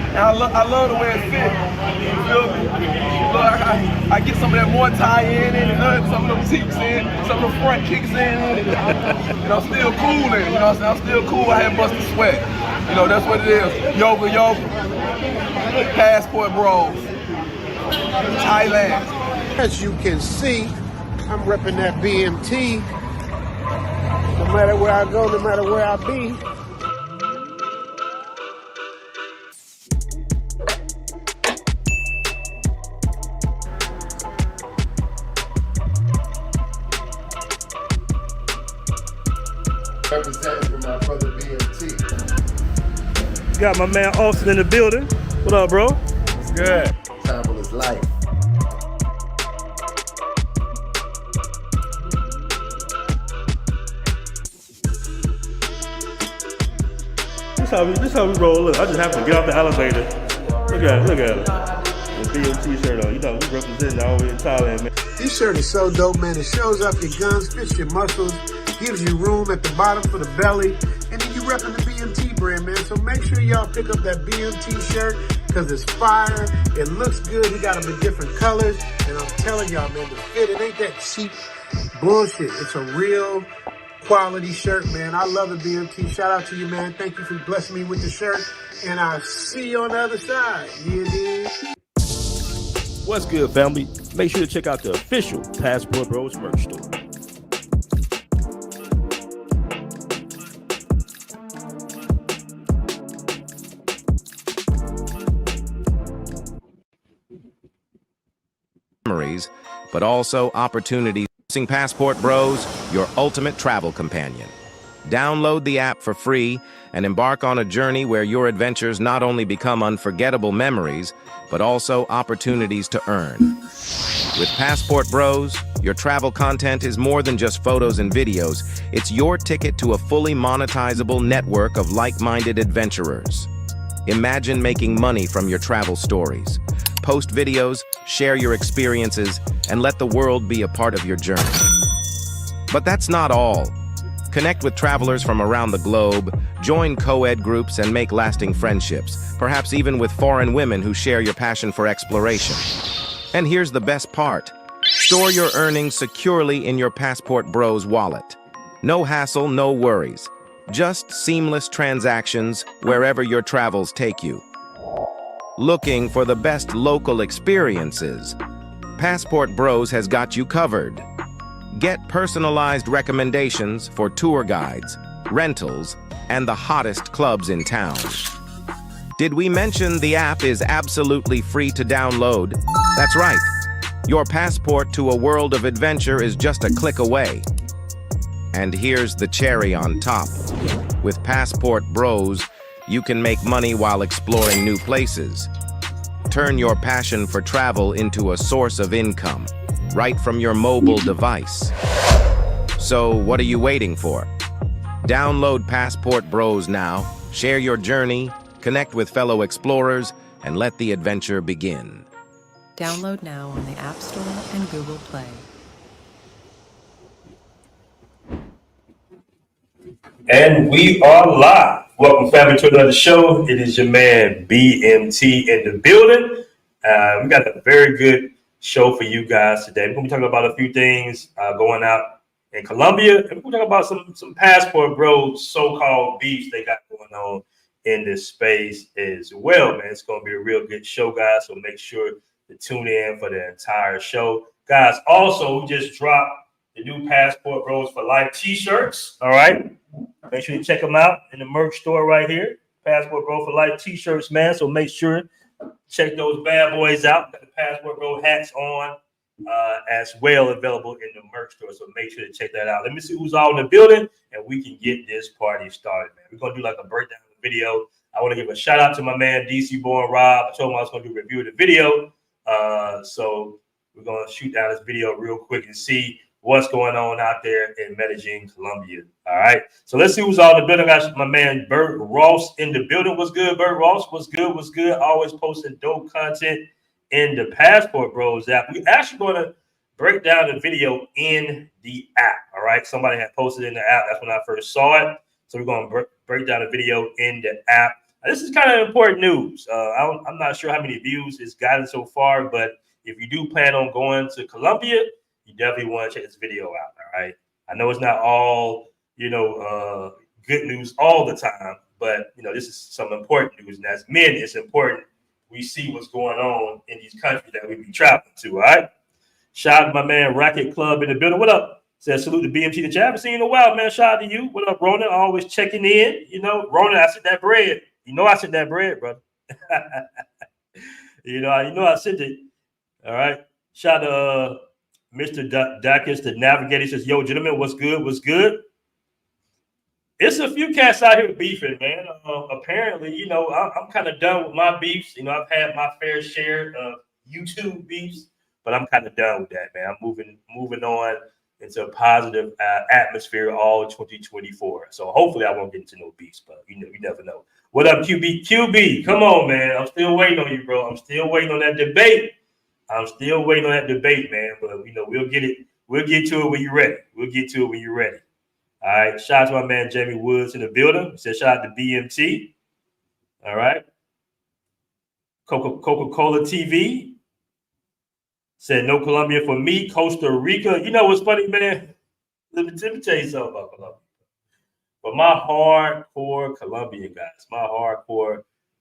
And I love the way it fits. You feel me? Look, I get some of that more tie in it, some of them cheeks in, some of the front kicks in it. And I'm still cool in it, you know what I'm saying? I'm still cool. I haven't busted sweat. You know, that's what it is. Yoga, Passport Bros, Thailand. As you can see, I'm repping that BMT. No matter where I go, no matter where I be. Representing for my brother BMT. Got my man Austin in the building. What up, bro? What's good? Travel is life. This how we roll. Look, I just have to get off the elevator. Look at it. The BMT shirt on. You know, we representing all the way in Thailand, man. This shirt is so dope, man. It shows off your guns, fits your muscles, gives you room at the bottom for the belly, and then you repping the BMT brand, man. So make sure y'all pick up that BMT shirt because it's fire. It looks good. He got them in different colors, and I'm telling y'all, man, the fit, it ain't that cheap bullshit. It's a real quality shirt, man. I love it, BMT. Shout out to you, man. Thank you for blessing me with the shirt, and I'll see you on the other side. You dig? What's good, family? Make sure to check out the official Passport Bros merch store. Memories, but also opportunities. Passport Bros, your ultimate travel companion. Download the app for free and embark on a journey where your adventures not only become unforgettable memories, but also opportunities to earn. With Passport Bros, your travel content is more than just photos and videos. It's your ticket to a fully monetizable network of like-minded adventurers. Imagine making money from your travel stories. Post videos, share your experiences, and let the world be a part of your journey. But that's not all. Connect with travelers from around the globe, join co-ed groups, and make lasting friendships, perhaps even with foreign women who share your passion for exploration. And here's the best part. Store your earnings securely in your Passport Bros wallet. No hassle, no worries. Just seamless transactions wherever your travels take you. Looking for the best local experiences? Passport Bros has got you covered. Get personalized recommendations for tour guides, rentals, and the hottest clubs in town. Did we mention the app is absolutely free to download? That's right. Your passport to a world of adventure is just a click away. And here's the cherry on top. With Passport Bros, you can make money while exploring new places. Turn your passion for travel into a source of income, right from your mobile device. So what are you waiting for? Download Passport Bros now, share your journey, connect with fellow explorers, and let the adventure begin. Download now on the App Store and Google Play. And we are live. Welcome, family, to another show. It is your man BMT in the building. We got a very good show for you guys today. We're going to be talking about a few things going out in Colombia. And we're going to talk about some Passport Bros so-called beefs they got going on in this space as well, man. It's going to be a real good show, guys. So make sure to tune in for the entire show. Guys, also, we just dropped the new Passport Bros for Life t-shirts. All right. Make sure you check them out in the merch store right here. Passport Bro for Life t-shirts, man. So make sure check those bad boys out. Got the Passport Bro hats on as well, available in the merch store. So make sure to check that out. Let me see who's all in the building, and we can get this party started, man. We're gonna do like a breakdown of the video. I want to give a shout out to my man DC Born Rob. I told him I was gonna do a review of the video. So we're gonna shoot down this video real quick and see what's going on out there in Medellin, Colombia. All right. So let's see who's all in the building. I got my man Bert Ross in the building. What's good, Bert Ross? What's good? What's good? Always posting dope content in the Passport Bros app. We actually going to break down the video in the app. All right. Somebody had posted in the app. That's when I first saw it. So we're going to break down the video in the app. This is kind of important news. I'm not sure how many views it's gotten so far, but if you do plan on going to Colombia, you definitely want to check this video out. All right. I know it's not all, good news all the time, but this is some important news. And as men, it's important we see what's going on in these countries that we be traveling to. All right. Shout out to my man Racket Club in the building. What up? Says salute to BMT that you haven't seen in a while, man. Shout out to you. What up, Ronan? Always checking in. Ronan, I sent that bread. I sent that bread, brother. I sent it. All right. Shout out to Mr. Dacus, the navigator. He says, yo, gentlemen, what's good? What's good? It's a few cats out here beefing, man. Apparently, I'm kind of done with my beefs. I've had my fair share of YouTube beefs, but I'm kind of done with that, man. I'm moving on into a positive atmosphere all 2024. So hopefully I won't get into no beefs, but you never know. What up, QB? QB, come on, man. I'm still waiting on you, bro. I'm still waiting on that debate. Man. But we'll get it. We'll get to it when you're ready. All right. Shout out to my man Jamie Woods in the building. He said shout out to BMT. All right. Coca-Cola TV said no Colombia for me. Costa Rica. You know what's funny, man? Let me tell you something about Colombia. But my hardcore Colombian guys,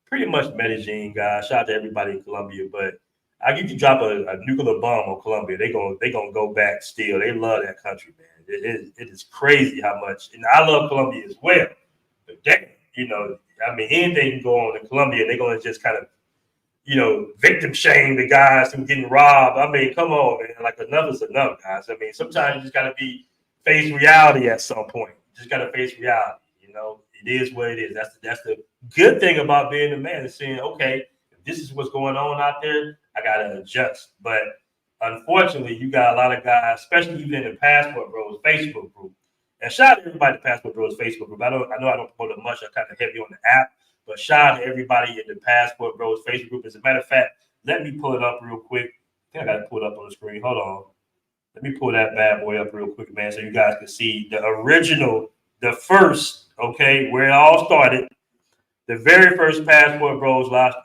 pretty much Medellin guys. Shout out to everybody in Colombia. But I get you drop a nuclear bomb on Colombia, they gonna go back still. They love that country, man. It is crazy how much, and I love Colombia as well. But damn, anything can go on in Colombia, they're gonna just kind of, victim shame the guys from getting robbed. Come on, man. Like enough is enough, guys. Sometimes you just gotta face reality at some point. Just gotta face reality. It is what it is. That's the good thing about being a man, is saying, okay, if this is what's going on out there, I gotta adjust. But unfortunately, you got a lot of guys, especially even in the Passport Bros Facebook group. And shout out to everybody in the Passport Bros Facebook group. I know I don't promote it much. I'm kind of heavy on the app, but shout out to everybody in the Passport Bros Facebook group. As a matter of fact, let me pull it up real quick. I think I got to pull it up on the screen. Hold on. Let me pull that bad boy up real quick, man, so you guys can see the original, the first, okay, where it all started. The very first Passport Bros live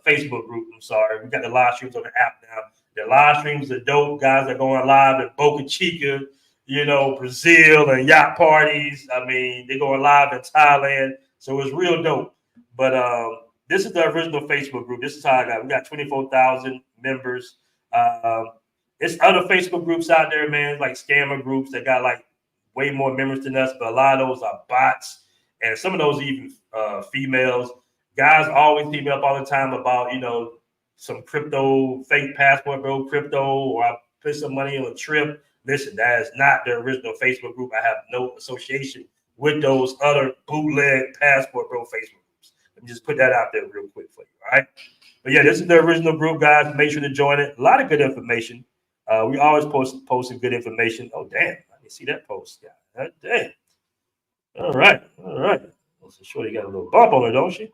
Facebook group. I'm sorry. We got the live streams on the app now. The live streams are dope. Guys are going live in Boca Chica, Brazil, and yacht parties. They're going live in Thailand. So it's real dope. But this is the original Facebook group. This is how we got 24,000 members. It's other Facebook groups out there, man, like scammer groups that got like way more members than us, but a lot of those are bots. And some of those even females. Guys always hit me up all the time about, some crypto, fake Passport Bro crypto, or I put some money on a trip. Listen, that is not the original Facebook group. I have no association with those other bootleg Passport Bro Facebook groups. Let me just put that out there real quick for you, all right? But yeah, this is the original group, guys. Make sure to join it. A lot of good information. We always posting good information. Oh, damn. I didn't see that post. Yeah, damn. All right. So Shorty got a little bump on her, don't she?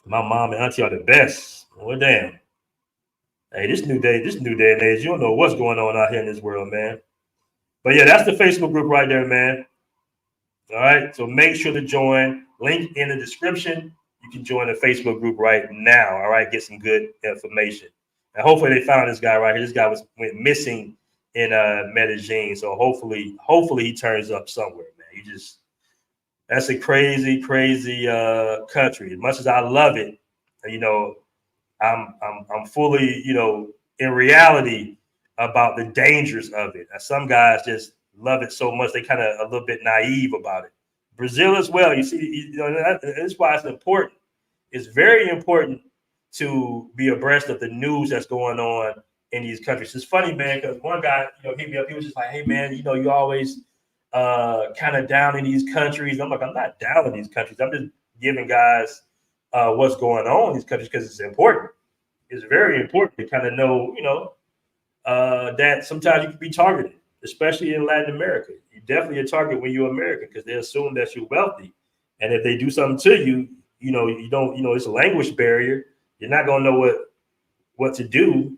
My mom and auntie are the best. Well, damn. Hey, this new day and age, you don't know what's going on out here in this world, man. But yeah, that's the Facebook group right there, man. All right. So make sure to join. Link in the description. You can join the Facebook group right now. All right. Get some good information. And hopefully they found this guy right here. This guy went missing in Medellin. So hopefully he turns up somewhere, man. That's a crazy country. As much as I love it, I'm fully, in reality about the dangers of it. And some guys just love it so much they kind of a little bit naive about it. Brazil as well. You see, that's why it's important. It's very important to be abreast of the news that's going on in these countries. It's funny, man, because one guy, hit me up. He was just like, "Hey, man, you always kind of down in these countries." I'm like, I'm not down in these countries. I'm just giving guys what's going on in these countries because it's important. It's very important to kind of know, that sometimes you can be targeted, especially in Latin America. You're definitely a target when you're American because they assume that you're wealthy. And if they do something to you, you don't, it's a language barrier. You're not going to know what to do.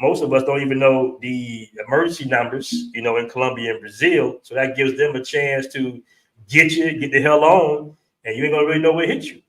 Most of us don't even know the emergency numbers, in Colombia and Brazil. So that gives them a chance to get the hell on and you ain't gonna really know what hit you.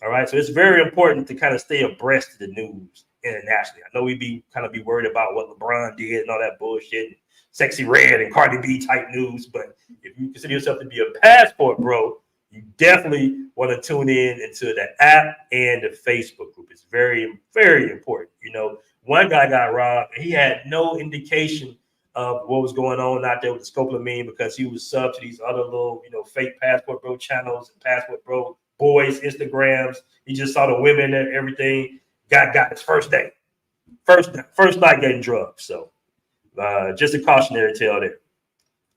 All right, so it's very important to kind of stay abreast of the news internationally. I know we be worried about what LeBron did and all that bullshit, Sexy Red and Cardi B type news, but if you consider yourself to be a passport bro, you definitely want to tune in into the app and the Facebook group. It's very, very important. You know, one guy got robbed and he had no indication of what was going on out there with the scopolamine because he was sub to these other little, fake Passport Bro channels and Passport Bro boys, Instagrams. He just saw the women and everything. Got his first day. First night getting drugs. So just a cautionary tale there.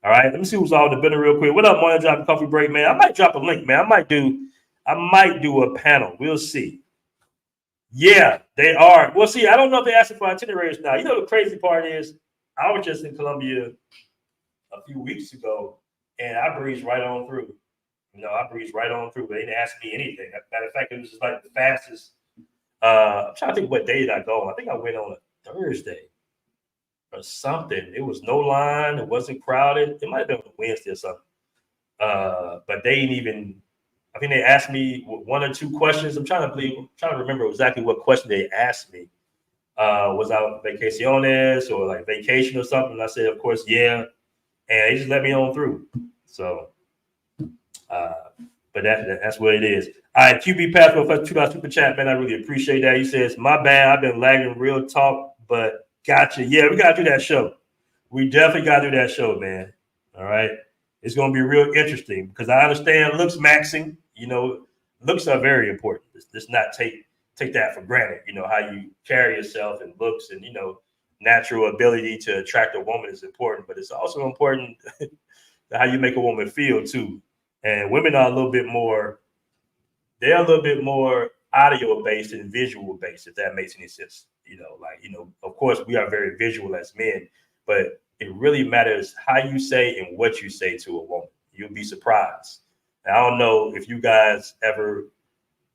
All right, let me see who's all in the building real quick. What up, Morning Drop Coffee Break, man? I might drop a link, man. I might do a panel. We'll see. Yeah, they are. We'll see. I don't know if they're asking for itineraries now. You know, the crazy part is I was just in Colombia a few weeks ago, and I breezed right on through. I breezed right on through. They didn't ask me anything. Matter of fact, it was just like the fastest. I'm trying to think what day did I go. I think I went on a Thursday or something. It was no line. It wasn't crowded. It might have been on Wednesday or something. But they didn't even. I think they asked me one or two questions. I'm trying to remember exactly what question they asked me. Was I vacaciones or like vacation or something? And I said, of course, yeah. And they just let me on through. So, but that's what it is. All right, QB Passport for $2 super chat, man. I really appreciate that. He says, my bad. I've been lagging real talk, but gotcha. Yeah, we got to do that show. We definitely got to do that show, man. All right. It's going to be real interesting because I understand looks maxing. Looks are very important. Let's not take that for granted. How you carry yourself and looks and, natural ability to attract a woman is important, but it's also important how you make a woman feel too. And women are a little bit more audio based and visual based, if that makes any sense. Of course we are very visual as men, but it really matters how you say and what you say to a woman. You'll be surprised. I don't know if you guys ever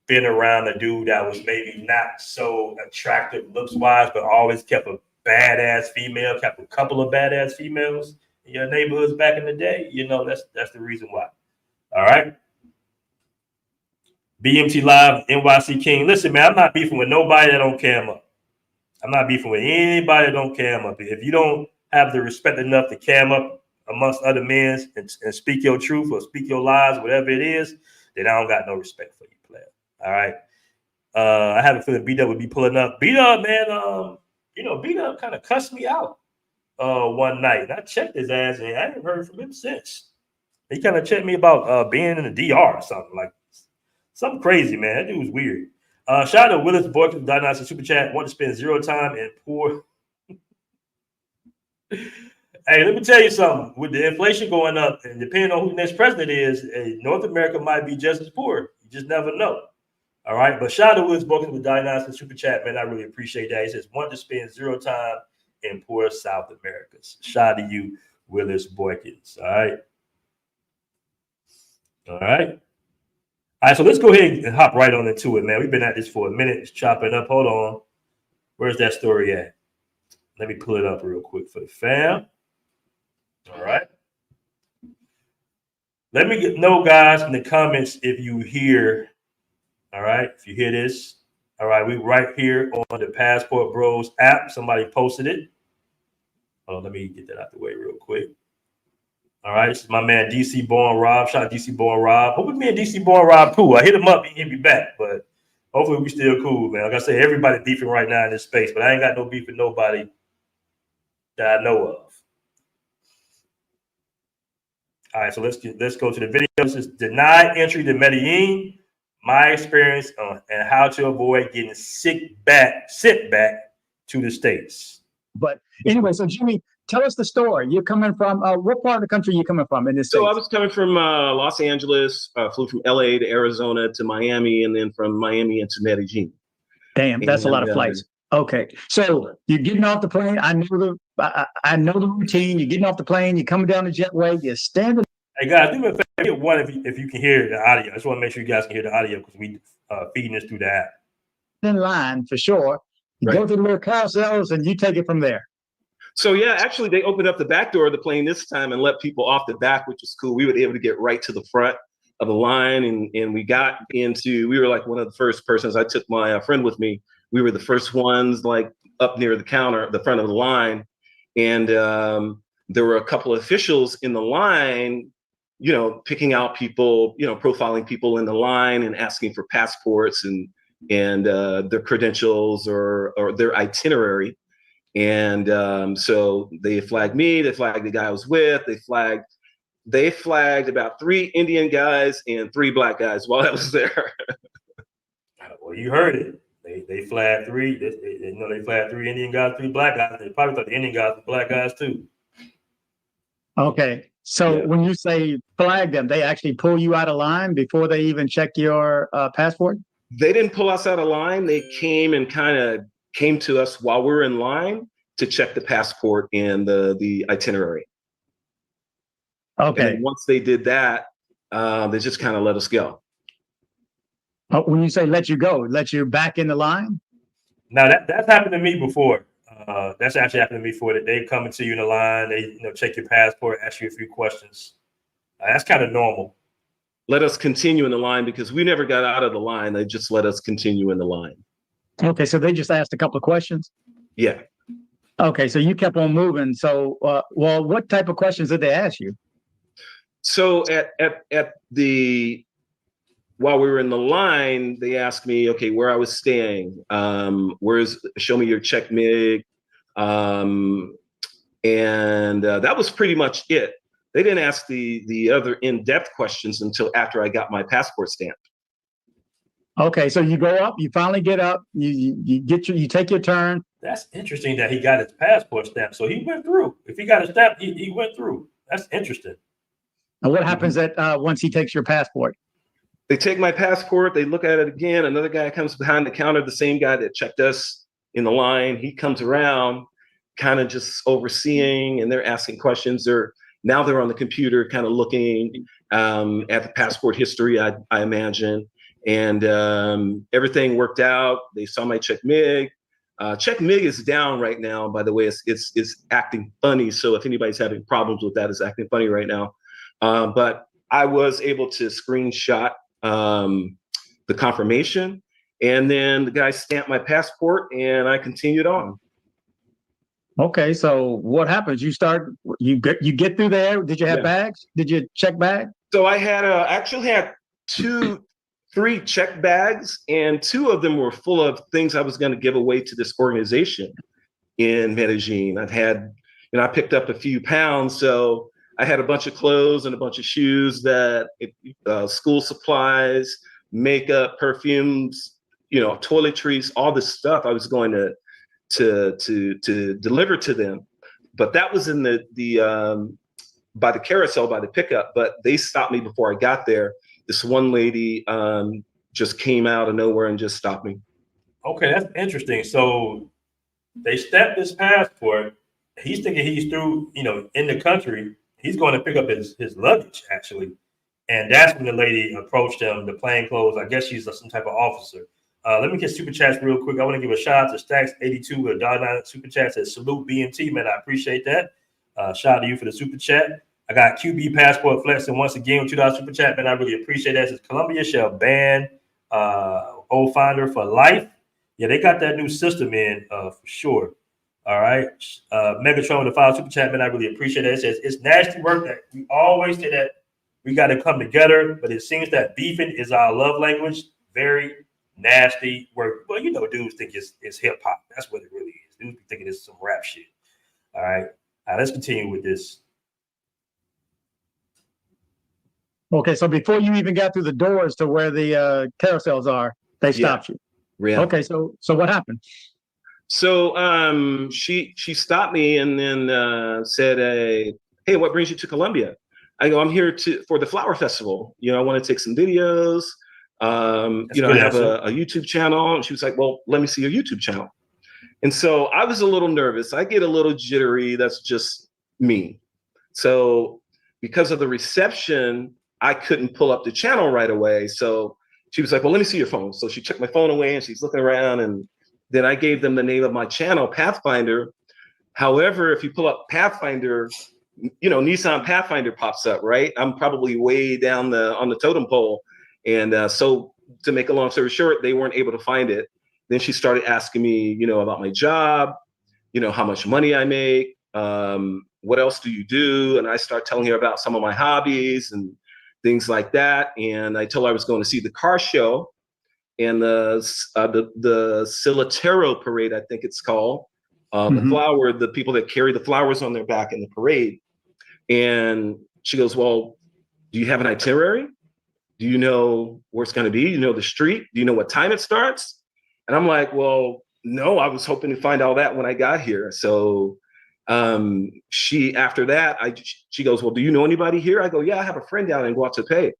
been around a dude that was maybe not so attractive looks wise, but always kept a badass female, kept a couple of badass females in your neighborhoods back in the day. That's the reason why. All right. BMT Live, NYC King. Listen, man, I'm not beefing with nobody that don't cam up. I'm not beefing with anybody that don't cam up. If you don't have the respect enough to cam up amongst other men and speak your truth or speak your lies, whatever it is, then I don't got no respect for you, player. All right. I have a feeling B-Dub would be pulling up. B-Dub, man, B-Dub kind of cussed me out one night. And I checked his ass and I haven't heard from him since. He kind of checked me about being in the DR or something like something crazy, man. That dude was weird. Shout out to Willis Boykin, Diagnostic Super Chat. Want to spend zero time in poor. Hey, let me tell you something. With the inflation going up, and depending on who the next president is, North America might be just as poor. You just never know. All right. But shout out to Willis Boykin with Diagnostic Super Chat, man. I really appreciate that. He says, want to spend zero time in poor South America. Shout out to you, Willis Boykins. All right. All right. All right, so let's go ahead and hop right on into it, man. We've been at this for a minute. It's chopping up. Hold on. Where's that story at? Let me pull it up real quick for the fam. All right. Let me know, guys, in the comments if you hear, all right, if you hear this. All right, we right here on the Passport Bros app. Somebody posted it. Oh, let me get that out the way real quick. All right, this is my man DC Born Rob. Shout out DC Born Rob. Hopefully me and DC Born Rob cool. I hit him up, he hit me back, but hopefully we still cool, man. Like I said, everybody beefing right now in this space, but I ain't got no beef with nobody that I know of. All right, so let's go to the video. This is denied entry to Medellin, my experience and how to avoid getting sent back to the States. But anyway, so Jimmy, tell us the story. You're coming from what part of the country are you coming from in this? So I was coming from Los Angeles, flew from LA to Arizona to Miami, and then from Miami into Medellin. Damn, that's a lot of flights. Okay, so you're getting off the plane. I know the routine. You're getting off the plane. You're coming down the jetway. You're standing. Hey guys, do me a favor. One, if you can hear the audio, I just want to make sure you guys can hear the audio because we feeding this through the app. In line for sure. You go to the little carousels and you take it from there. So yeah, actually they opened up the back door of the plane this time and let people off the back, which was cool. We were able to get right to the front. of the line, and we were like one of the first persons. I took my friend with me. We were the first ones like up near the counter, the front of the line, and there were a couple of officials in the line, picking out people, profiling people in the line and asking for passports and their credentials or their itinerary. And so they flagged me, they flagged the guy I was with, they flagged about 3 Indian guys and 3 black guys while I was there. Well, you heard it. They flagged 3. They flagged 3 Indian guys, 3 black guys. They probably thought the Indian guys were black guys too. Okay. So when you say flag them, they actually pull you out of line before they even check your passport? They didn't pull us out of line. They came and kind of came to us while we were in line to check the passport and the itinerary. Okay. And once they did that, they just kind of let us go. When you say let you go, let you back in the line? Now that's happened to me before. That's actually happened to me before. That they come into you in the line, they check your passport, ask you a few questions. That's kind of normal. Let us continue in the line because we never got out of the line. They just let us continue in the line. Okay, so they just asked a couple of questions? Yeah. Okay, so you kept on moving. So, well, what type of questions did they ask you? So while we were in the line, they asked me, okay, where I was staying. Show me your check mig. And that was pretty much it. They didn't ask the other in-depth questions until after I got my passport stamped. Okay, so you go up, you finally get up, you take your turn. That's interesting that he got his passport stamped. So he went through. If he got a stamp, he went through. That's interesting. And what happens once he takes your passport? They take my passport, they look at it again. Another guy comes behind the counter, the same guy that checked us in the line. He comes around, kind of just overseeing, and they're asking questions. Now they're on the computer, kind of looking at the passport history, I imagine. And everything worked out. They saw my check mig. Check mig is down right now, by the way. It's acting funny. So if anybody's having problems with that, it's acting funny right now. But I was able to screenshot the confirmation, and then the guy stamped my passport, and I continued on. Okay, so what happens? You get through there. Did you have bags? Did you check bags? So I actually had 3 check bags, and 2 of them were full of things I was going to give away to this organization in Medellin. I picked up a few pounds, so I had a bunch of clothes and a bunch of shoes, school supplies, makeup, perfumes, toiletries, all this stuff I was going to deliver to them. But that was in by the carousel, by the pickup, but they stopped me before I got there. This one lady just came out of nowhere and just stopped me. Okay, that's interesting. So they stamped his passport. He's thinking he's through, in the country. He's going to pick up his luggage, actually. And that's when the lady approached him, the plainclothes. I guess she's some type of officer. Let me get super chats real quick. I want to give a shout out to Stacks82 with a $9 super chat. Says salute BMT, man. I appreciate that. Shout out to you for the super chat. I got QB Passport flexing once again with $2 super chat, man. I really appreciate that. It says Colombia shall ban old finder for life. Yeah, they got that new system in for sure. All right. Megatron with the $5 super chat, man. I really appreciate that. It says it's nasty work that we always say that we got to come together, but it seems that beefing is our love language. Very nasty work. Well, dudes think it's hip hop. That's what it really is. Dudes be thinking it's some rap shit. All right. Let's continue with this. Okay, so before you even got through the doors to where the carousels are, they stopped you. Yeah. Okay, so what happened? So she stopped me and then said, "Hey, what brings you to Colombia?" I go, "I'm here for the flower festival. I want to take some videos. I have a YouTube channel." And she was like, "Well, let me see your YouTube channel." And so I was a little nervous. I get a little jittery. That's just me. So because of the reception, I couldn't pull up the channel right away. So she was like, "Well, let me see your phone." So she took my phone away and she's looking around, and then I gave them the name of my channel, Pathfinder. However, if you pull up Pathfinder, Nissan Pathfinder pops up, right? I'm probably way down on the totem pole. And so to make a long story short, they weren't able to find it. Then she started asking me, about my job, how much money I make, what else do you do? And I start telling her about some of my hobbies and things like that. And I told her I was going to see the car show and the Silatero parade, I think it's called. The people that carry the flowers on their back in the parade. And she goes, well, do you have an itinerary? Do you know where it's going to be? Do you know the street? Do you know what time it starts? And I'm like, well, no, I was hoping to find all that when I got here. So after that, she goes, well, do you know anybody here? I go, yeah, I have a friend down in Guatapé.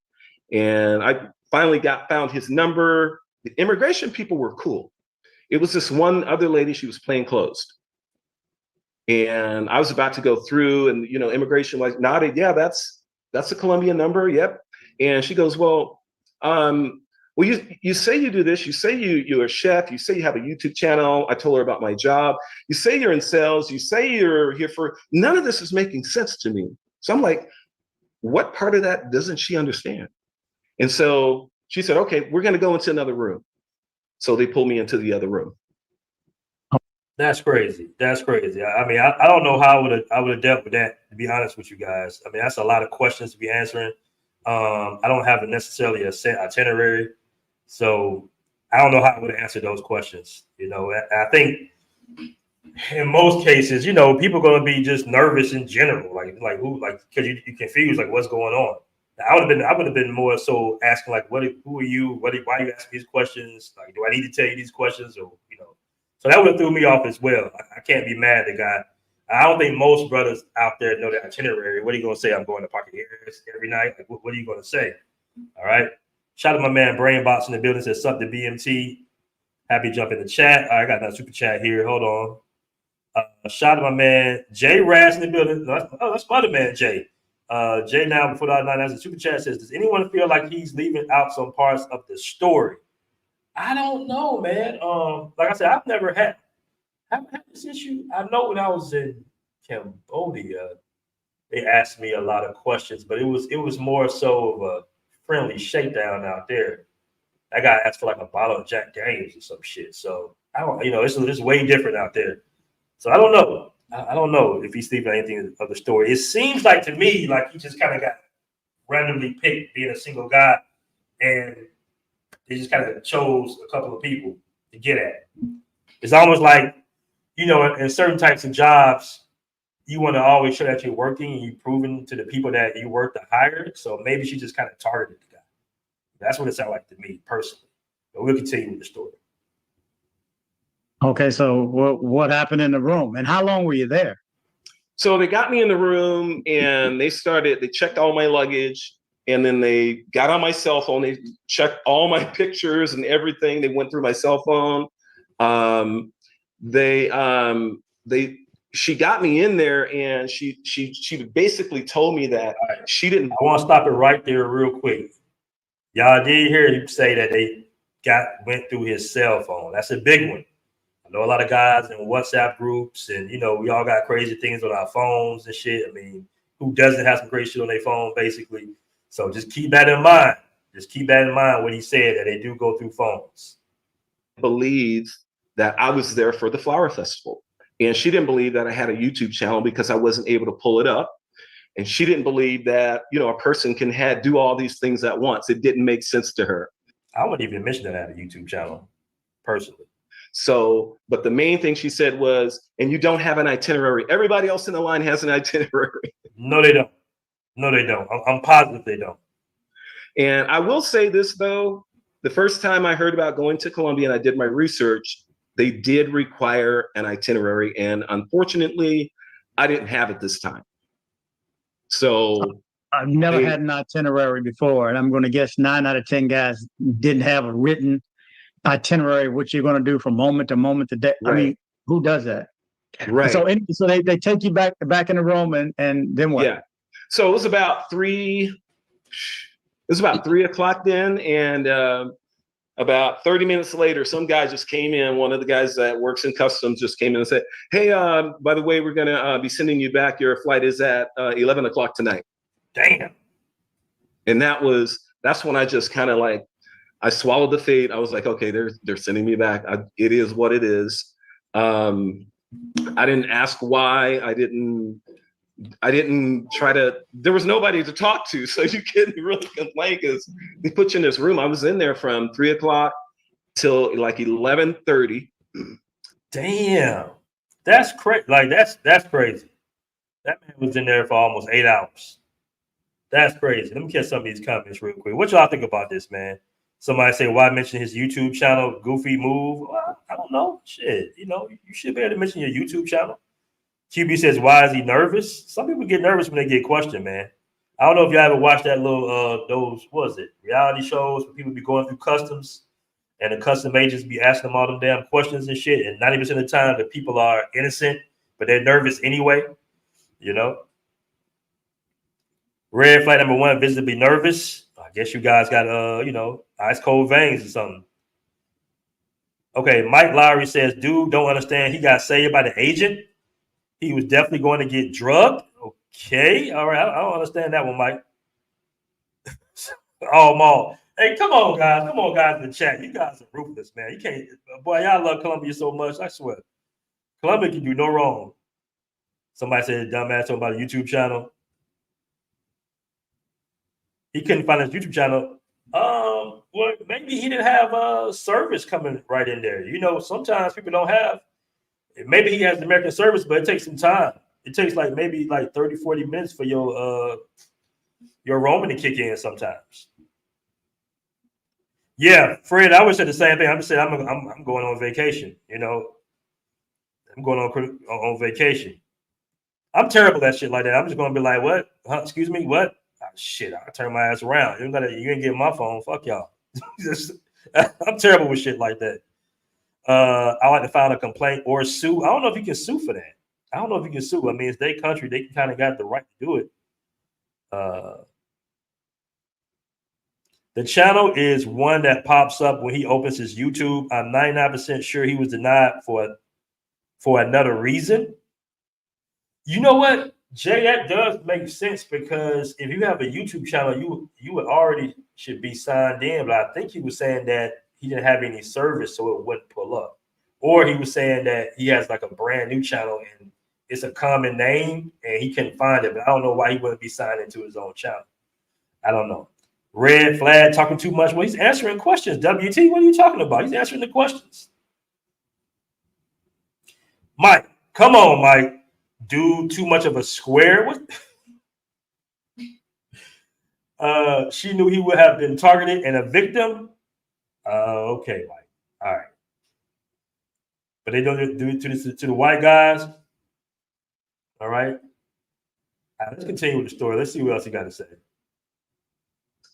And I finally found his number. The immigration people were cool. It was this one other lady, she was plain closed. And I was about to go through and, immigration like nodded, yeah, that's a Colombian number. Yep. And she goes, well, you say you do this, you say you're a chef, you say you have a YouTube channel. I told her about my job. You say you're in sales, you say you're here none of this is making sense to me. So I'm like, what part of that doesn't she understand? And so she said, okay, we're going to go into another room. So they pulled me into the other room. That's crazy. That's crazy. I mean, I don't know how I would have dealt with that, to be honest with you guys. I mean, that's a lot of questions to be answering. I don't have necessarily a set itinerary, so I don't know how I would answer those questions. I think in most cases, people are going to be just nervous in general, because you're confused, like what's going on. I would have been more so asking like, who are you? Why are you asking these questions? Like, do I need to tell you these questions, or So that would have threw me off as well. I can't be mad at the guy. I don't think most brothers out there know the itinerary. What are you going to say? I'm going to Pocket Harris every night. Like, what are you going to say? All right. Shout out to my man Brainbox in the building. Says sup to BMT. Happy to jump in the chat. All right, I got another super chat here. Hold on. Shout out to my man Jay Raz in the building. That's my other man Jay. Jay now before the 9 has a super chat says, does anyone feel like he's leaving out some parts of the story? I don't know, man. Like I said, I've never had this issue. I know when I was in Cambodia, they asked me a lot of questions, but it was more so of a friendly shakedown out there. That guy asked for like a bottle of Jack Daniels or some shit. So I don't, it's way different out there. So I don't know. I don't know if he's leaving anything of the story. It seems like to me like he just kind of got randomly picked being a single guy, and they just kind of chose a couple of people to get at. It's almost like, in certain types of jobs, you want to always show that you're working and you're proving to the people that you work to hire. So maybe she just kind of targeted the guy. That's what it sounded like to me personally. But we'll continue with the story. Okay, so what happened in the room, and how long were you there? So they got me in the room and they checked all my luggage, and then they got on my cell phone. They checked all my pictures and everything. They went through my cell phone. She got me in there, and she basically told me that she didn't. I want to stop it right there real quick. Y'all did hear him say that they went through his cell phone. That's a big one. I know a lot of guys in WhatsApp groups, and we all got crazy things on our phones and shit. I mean, who doesn't have some crazy shit on their phone, basically? So just keep that in mind. Just keep that in mind when he said that they do go through phones. Believe that I was there for the flower festival, and she didn't believe that I had a YouTube channel because I wasn't able to pull it up, and she didn't believe that a person can do all these things at once. It didn't make sense to her. I wouldn't even mention that I had a YouTube channel personally. So, but the main thing she said was, and you don't have an itinerary. Everybody else in the line has an itinerary. No, they don't. No, they don't. I'm positive they don't. And I will say this, though. The first time I heard about going to Colombia and I did my research, they did require an itinerary. And unfortunately, I didn't have it this time. So I've never had an itinerary before. And I'm going to guess 9 out of 10 guys didn't have a written itinerary, what you're going to do from moment to moment to day. Right. I mean, who does that? Right. So they take you back in the room, and then what? Yeah. So it was about 3 o'clock then, and About 30 minutes later, some guy just came in. One of the guys that works in customs just came in and said, "Hey, by the way, we're gonna be sending you back. Your flight is at 11 o'clock tonight." Damn. And that's when I just kind of like, I swallowed the fate. I was like, okay, they're sending me back. It is what it is. I didn't ask why. I didn't try to, there was nobody to talk to. So you couldn't really complain because they put you in this room. I was in there from 3 o'clock till like 11:30. Damn. That's crazy. Like that's crazy. That man was in there for almost 8 hours. That's crazy. Let me catch some of these comments real quick. What y'all think about this, man? Somebody say, why mention his YouTube channel, Goofy Move? Well, I don't know. Shit, you know, you should be able to mention your YouTube channel. QB says, why is he nervous? Some people get nervous when they get questioned, man. I don't know if y'all ever watched that little, those, what was it, reality shows where people be going through customs and the custom agents be asking them all them damn questions and shit. And 90% of the time, the people are innocent, but they're nervous anyway, you know? Red flag number 1, visibly nervous. I guess you guys got, you know, ice cold veins or something. Okay, Mike Lowry says, dude, don't understand. He got saved by the agent. He was definitely going to get drugged. Okay, all right. I don't understand that one, Mike. Oh, Maul. Hey, come on, guys in the chat. You guys are ruthless, man. You can't, boy, y'all love Colombia so much. I swear. Colombia can do no wrong. Somebody said, dumbass talking about a YouTube channel. He couldn't find his YouTube channel. Well, maybe he didn't have service coming right in there. You know, sometimes people don't have. Maybe he has the American service, but it takes some time. It takes like maybe like 30, 40 minutes for your roaming to kick in sometimes. Yeah, Fred, I would say the same thing. I'm just saying I'm going on vacation. You know, I'm going on vacation. I'm terrible at shit like that. I'm just going to be like, what? Huh? Excuse me, what? Oh, shit, I'll turn my ass around. You ain't getting my phone. Fuck y'all. I'm terrible with shit like that. I like to file a complaint or sue. I don't know if you can sue for that. I don't know if you can sue. I mean, it's their country. They kind of got the right to do it. The channel is one that pops up when he opens his YouTube. I'm 99% sure he was denied for another reason. You know what, Jay? That does make sense because if you have a YouTube channel, you would already should be signed in. But I think he was saying that he didn't have any service, so it wouldn't pull up. Or he was saying that he has like a brand new channel and it's a common name and he couldn't find it. But I don't know why he wouldn't be signed into his own channel. I don't know. Red flag talking too much. Well, he's answering questions. WT, what are you talking about? He's answering the questions. Mike, come on, Mike. Dude, too much of a square. What? She knew he would have been targeted and a victim. Okay, Mike. All right. But they don't do it to the white guys. All right. Let's continue with the story. Let's see what else you got to say.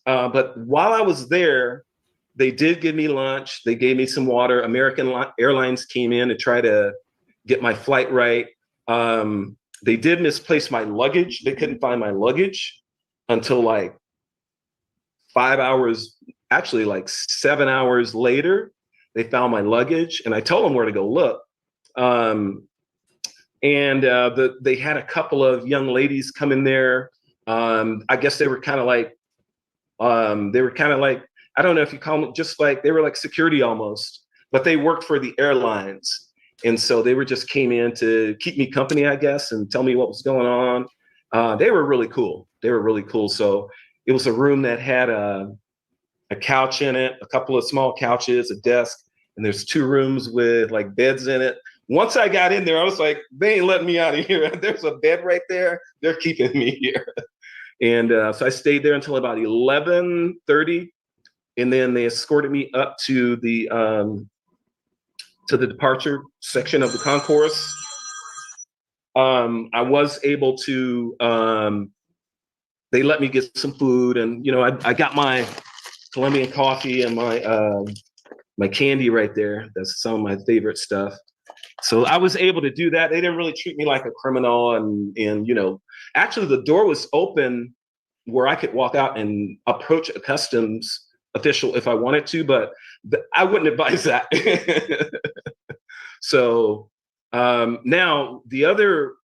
But while I was there, they did give me lunch. They gave me some water. American Airlines came in to try to get my flight right. They did misplace my luggage. They couldn't find my luggage until like 5 hours, actually like 7 hours later, they found my luggage and I told them where to go look. They had a couple of young ladies come in there. I guess they were kind of like, I don't know if you call them, just like, they were like security almost, but they worked for the airlines. And so they just came in to keep me company, I guess, and tell me what was going on. They were really cool. So it was a room that had a couch in it, a couple of small couches, a desk, and there's 2 rooms with like beds in it. Once I got in there, I was like, they ain't letting me out of here. There's a bed right there. They're keeping me here. And so I stayed there until about 11:30. And then they escorted me up to the departure section of the concourse. I was able to, they let me get some food and, you know, I got my Colombian coffee and my candy right there. That's some of my favorite stuff. So I was able to do that. They didn't really treat me like a criminal and you know, actually the door was open where I could walk out and approach a customs official if I wanted to, but I wouldn't advise that. So now the other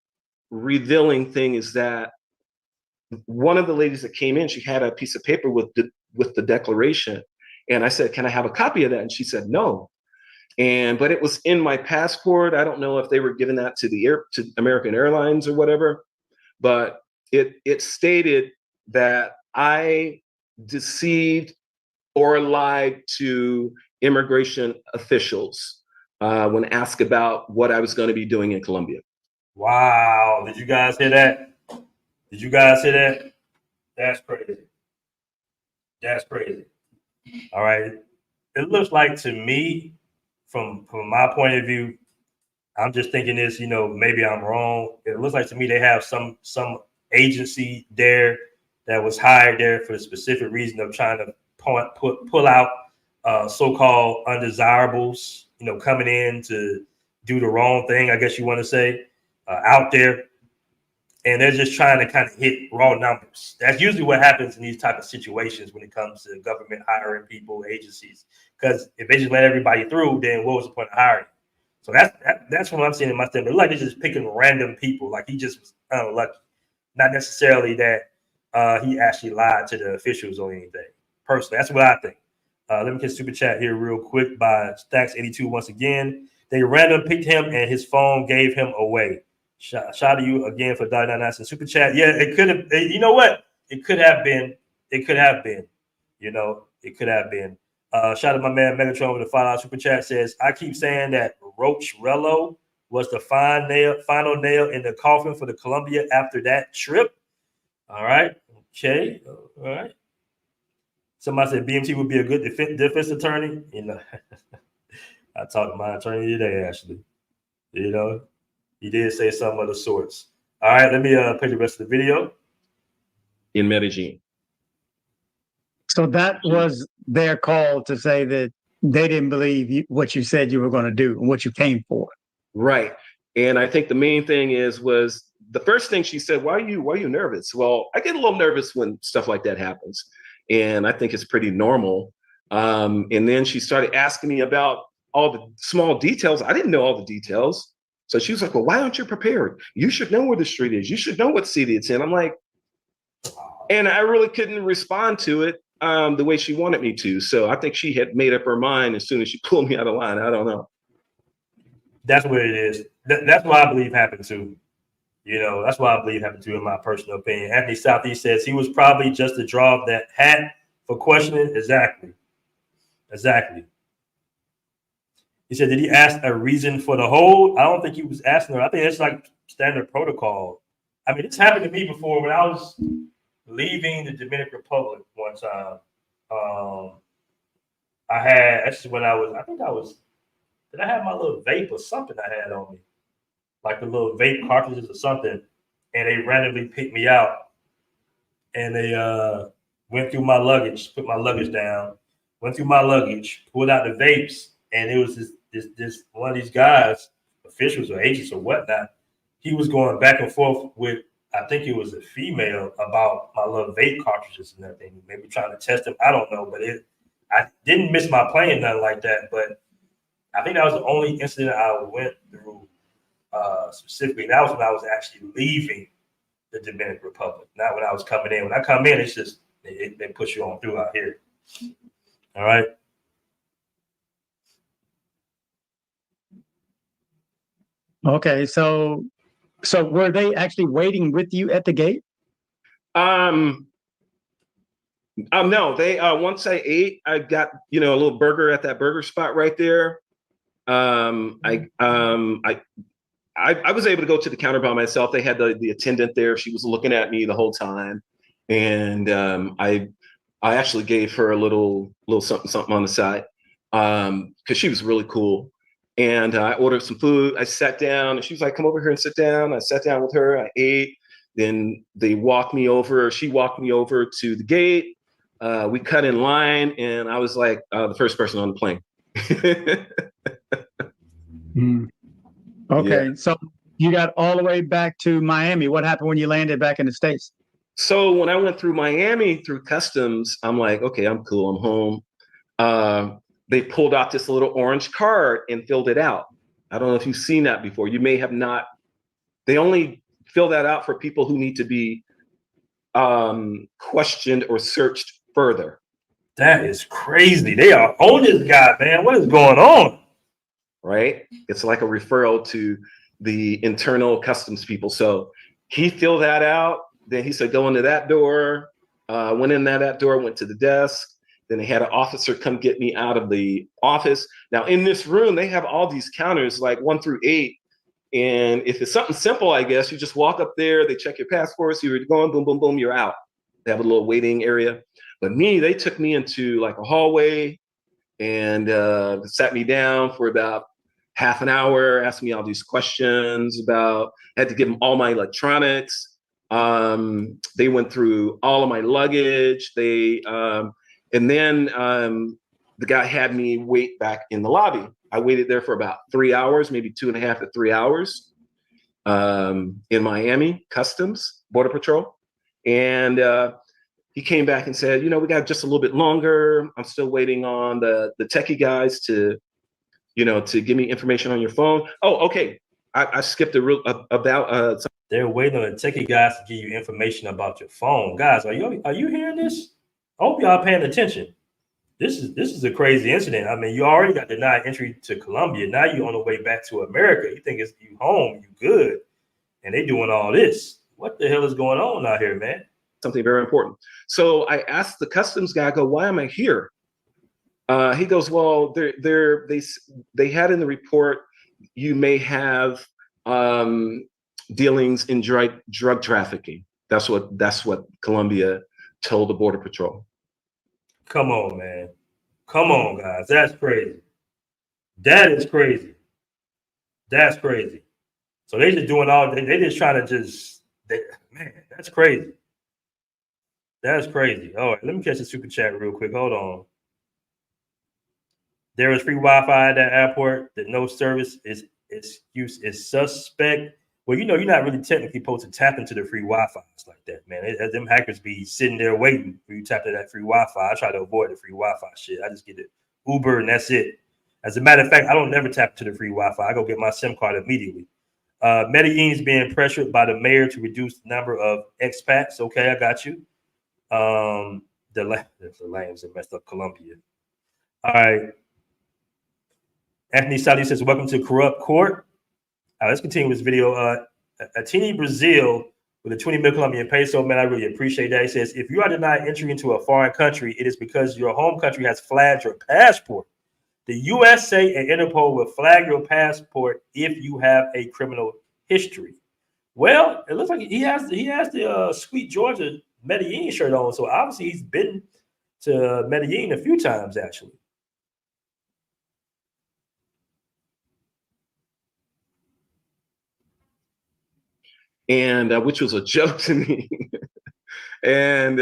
revealing thing is that one of the ladies that came in, she had a piece of paper with the declaration. And I said, can I have a copy of that? And she said, no. But it was in my passport. I don't know if they were giving that to American Airlines or whatever, but it stated that I deceived or lied to immigration officials when asked about what I was going to be doing in Colombia. Wow. Did you guys hear that? Did you guys hear that? That's crazy. That's crazy. All right. It looks like to me, from my point of view, I'm just thinking this, maybe I'm wrong. It looks like to me they have some agency there that was hired there for the specific reason of trying to pull out so-called undesirables, coming in to do the wrong thing, I guess you want to say, out there. And they're just trying to kind of hit raw numbers. That's usually what happens in these type of situations when it comes to government hiring people, agencies. Because if they just let everybody through, then what was the point of hiring? So that's what I'm seeing in my statement. It looks like they're just picking random people. Like he just was unlucky. Not necessarily that he actually lied to the officials or anything. Personally, that's what I think. Let me get super chat here real quick by Stacks82 once again. They random picked him and his phone gave him away. Shout out to you again for $99 and super chat. Yeah, it could have. You know what? It could have been. It could have been. It could have been. Shout out to my man Megatron with the $5 super chat. Says, I keep saying that Roachrello was the final nail in the coffin for the Colombia after that trip. All right. Okay. All right. Somebody said BMT would be a good defense attorney. I talked to my attorney today, actually. He did say some of the sorts. All right, let me play the rest of the video. In Medellin. So that was their call to say that they didn't believe what you said you were going to do and what you came for. Right. And I think the main thing was the first thing she said, why are you nervous? Well, I get a little nervous when stuff like that happens. And I think it's pretty normal. And then she started asking me about all the small details. I didn't know all the details. So she was like, well, why aren't you prepared? You should know where the street is. You should know what city it's in. I'm like, and I really couldn't respond to it the way she wanted me to. So I think she had made up her mind as soon as she pulled me out of line. I don't know. That's what it is. That's what I believe happened too. That's what I believe happened too, in my personal opinion. Anthony Southeast says he was probably just to draw up that hat for questioning. Exactly. He said, did he ask a reason for the hold? I don't think he was asking her. I think it's like standard protocol. I mean, it's happened to me before when I was leaving the Dominican Republic one time. Did I have my little vape or something I had on me? Like the little vape cartridges or something. And they randomly picked me out. And they went through my luggage, put my luggage down, went through my luggage, pulled out the vapes. And it was this one of these guys, officials or agents or whatnot. He was going back and forth with, I think it was a female, about my little vape cartridges and everything. Maybe trying to test them. I don't know, but I didn't miss my plane, nothing like that. But I think that was the only incident I went through specifically. That was when I was actually leaving the Dominican Republic, not when I was coming in. When I come in, it's just they push you on through out here. All right. Okay, so were they actually waiting with you at the gate? No, they once I ate, I got a little burger at that burger spot right there. I was able to go to the counter by myself. They had the attendant there. She was looking at me the whole time, and I actually gave her a little something on the side because she was really cool. And I ordered some food. I sat down, and she was like, "Come over here and sit down." I sat down with her. I ate. Then she walked me over to the gate. We cut in line, and I was like the first person on the plane. Okay, Yeah. so you got all the way back to Miami. What happened when you landed back in the States? So when I went through Miami through customs, I'm like, okay, I'm cool, I'm home. They pulled out this little orange card and filled it out. I don't know if you've seen that before. You may have not. They only fill that out for people who need to be questioned or searched further. That is crazy. They are on this guy, man. What is going on? Right? It's like a referral to the internal customs people. So he filled that out. Then he said, go into that door. Went in that door, went to the desk. Then they had an officer come get me out of the office. Now in this room, they have all these counters like 1 through 8. And if it's something simple, I guess you just walk up there, they check your passports, you're going, boom, boom, boom, you're out. They have a little waiting area. But me, they took me into like a hallway and sat me down for about half an hour, asked me all these questions about, had to give them all my electronics. They went through all of my luggage. And then the guy had me wait back in the lobby. I waited there for about 3 hours, maybe 2.5 to 3 hours in Miami, Customs, Border Patrol. And he came back and said, we got just a little bit longer. I'm still waiting on the techie guys to give me information on your phone. Oh, okay. I skipped about they're waiting on the techie guys to give you information about your phone. Guys, are you hearing this? I hope y'all paying attention. This is a crazy incident. I mean, you already got denied entry to Colombia. Now you're on the way back to America. You think it's you home, you good, and they doing all this. What the hell is going on out here, man? Something very important. So I asked the customs guy, I go, why am I here? He goes, well, they had in the report you may have dealings in drug trafficking. That's what Colombia told the Border Patrol. Come on, man. Come on, guys. That's crazy. That is crazy. That's crazy. So they just doing all, they just trying to man, that's crazy. That's crazy. All right, let me catch the super chat real quick. Hold on. There is free Wi-Fi at that airport. That no service is excuse is suspect. Well, you're not really technically supposed to tap into the free Wi-Fi like that, man. Them hackers be sitting there waiting for you to tap into that free Wi-Fi. I try to avoid the free Wi-Fi shit. I just get it Uber and that's it. As a matter of fact, I don't never tap into the free Wi-Fi. I go get my SIM card immediately. Medellin is being pressured by the mayor to reduce the number of expats. Okay, I got you. The lambs that messed up Colombia. All right. Anthony Saudi says, welcome to Corrupt Court. Let's continue with this video. A teeny Brazil with a 20 million Colombian peso, man, I really appreciate that. He says, if you are denied entry into a foreign country, it is because your home country has flagged your passport. The USA and Interpol will flag your passport if you have a criminal history. Well, it looks like he has the Sweet Georgia Medellin shirt on, so obviously he's been to Medellin a few times, actually. And which was a joke to me. And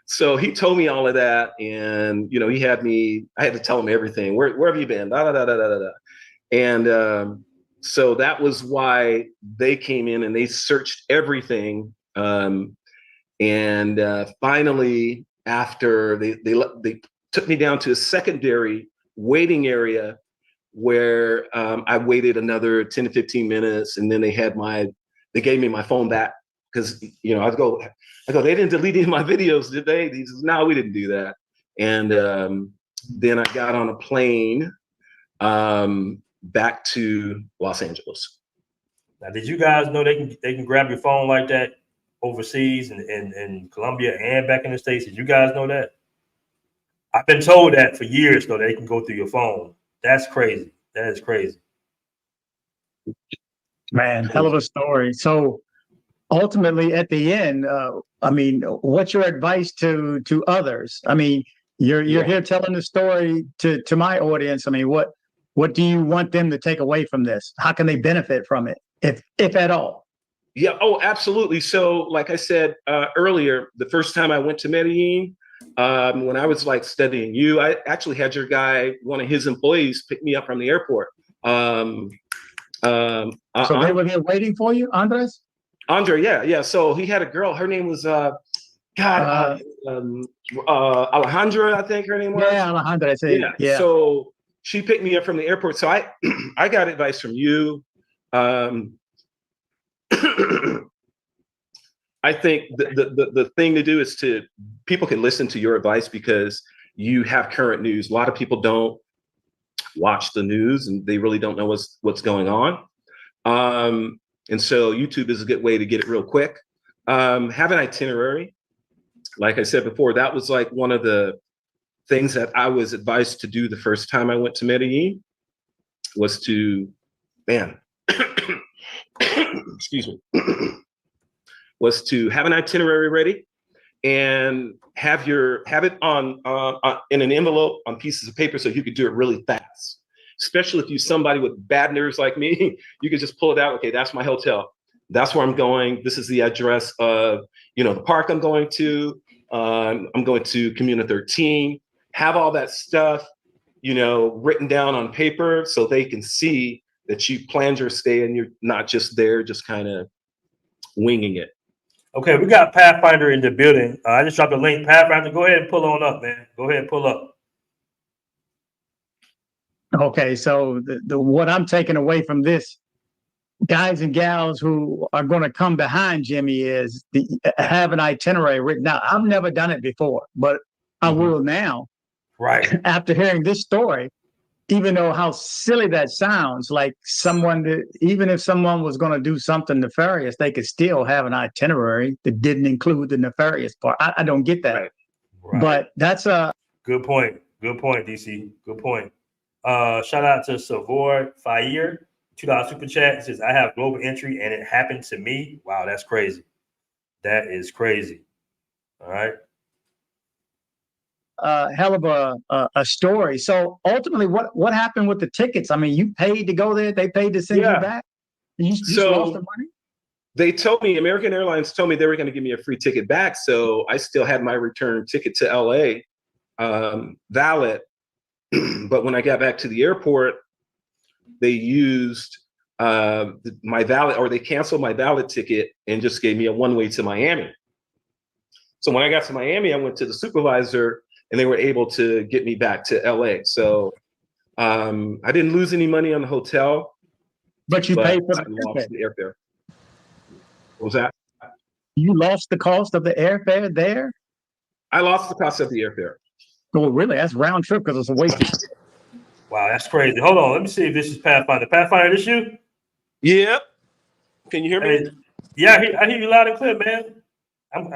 so he told me all of that, and he had me. I had to tell him everything. Where have you been? Da, da, da, da, da, da. And so that was why they came in and they searched everything. And finally, after they took me down to a secondary waiting area where I waited another 10 to 15 minutes, and then they gave me my phone back because I go, they didn't delete any of my videos, did they? He says, no, we didn't do that. And then I got on a plane back to Los Angeles. Now, did you guys know they can grab your phone like that overseas in Colombia and back in the States? Did you guys know that? I've been told that for years, though, they can go through your phone. That's crazy. That is crazy. Man, hell of a story. So ultimately at the end, what's your advice to others? I mean, you're here telling the story to my audience. I mean, what do you want them to take away from this? How can they benefit from it, if at all? Yeah. Oh, absolutely. So like I said earlier, the first time I went to Medellin, when I was like studying I actually had your guy, one of his employees, pick me up from the airport. So they were here waiting for you, Andres? Andre, yeah. So he had a girl. Her name was Alejandra, I think her name was. Yeah, Alejandra, I say. Yeah. So she picked me up from the airport. So I got advice from you. I think the thing to do is people can listen to your advice because you have current news. A lot of people don't watch the news and they really don't know what's going on. And so YouTube is a good way to get it real quick. Have an itinerary. Like I said before, that was like one of the things that I was advised to do the first time I went to Medellin was to, excuse me, was to have an itinerary ready and have it on in an envelope on pieces of paper so you could do it really fast. Especially if you're somebody with bad nerves like me, you could just pull it out. Okay, that's my hotel. That's where I'm going. This is the address of, the park I'm going to. I'm going to Comuna 13. Have all that stuff, written down on paper so they can see that you planned your stay and you're not just there, just kind of winging it. Okay, we got Pathfinder in the building. I just dropped a link. Pathfinder, go ahead and pull on up, man. Go ahead and pull up. Okay, so the what I'm taking away from this, guys and gals who are going to come behind Jimmy, is have an itinerary written out. I've never done it before, but I will now. Right. After hearing this story, even though how silly that sounds, like even if someone was going to do something nefarious, they could still have an itinerary that didn't include the nefarious part. I don't get that. Right. But that's a good point. Good point, DC. Good point. Shout out to Savor Fire, $2 super chat. It says, I have global entry and it happened to me. Wow, that's crazy. That is crazy. All right. Hell of a story. So ultimately, what happened with the tickets? I mean, you paid to go there. They paid to send you back. You lost the money? They told me, American Airlines told me they were going to give me a free ticket back. So I still had my return ticket to LA valid. But when I got back to the airport, they used my valid, or they canceled my valid ticket and just gave me a one-way to Miami. So when I got to Miami, I went to the supervisor and they were able to get me back to LA. So I didn't lose any money on the hotel. But you paid for the airfare. What was that? You lost the cost of the airfare there? I lost the cost of the airfare. Oh, really? That's round trip because it's a waste. Wow, that's crazy. Hold on. Let me see if this is Pathfinder. Pathfinder, this you? Yep. Can you hear me? Hey, yeah, I hear you loud and clear, man.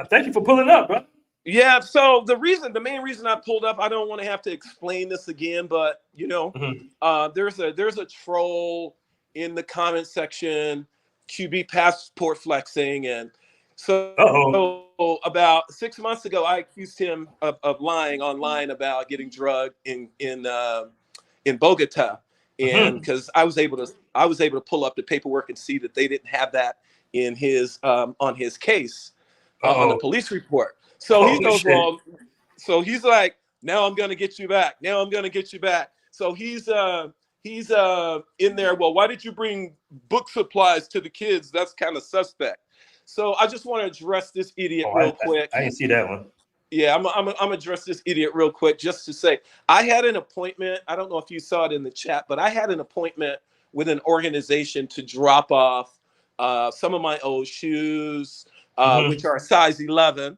Thank you for pulling up, bro. Yeah, so the main reason I pulled up, I don't want to have to explain this again, but there's a troll in the comment section, QB passport flexing, and so about 6 months ago, I accused him of lying online about getting drugged in Bogota, and because I was able to pull up the paperwork and see that they didn't have that in his on his case on the police report. So he goes, well, so he's like, now I'm going to get you back. Now I'm going to get you back. So he's in there. Well, why did you bring book supplies to the kids? That's kind of suspect. So I just want to address this idiot real quick. I didn't see that one. Yeah, I'm address this idiot real quick just to say I had an appointment. I don't know if you saw it in the chat, but I had an appointment with an organization to drop off some of my old shoes, which are size 11,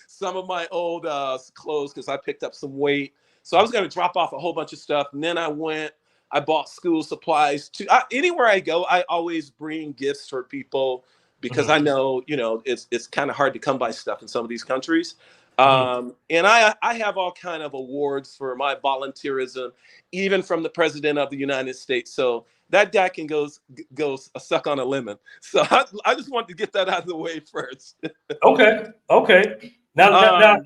some of my old clothes because I picked up some weight. So I was going to drop off a whole bunch of stuff. And then I bought school supplies. Anywhere I go, I always bring gifts for people because I know, it's kind of hard to come by stuff in some of these countries. And I have all kind of awards for my volunteerism, even from the president of the United States. So that guy can go suck on a lemon. So I just wanted to get that out of the way first. Okay. Now,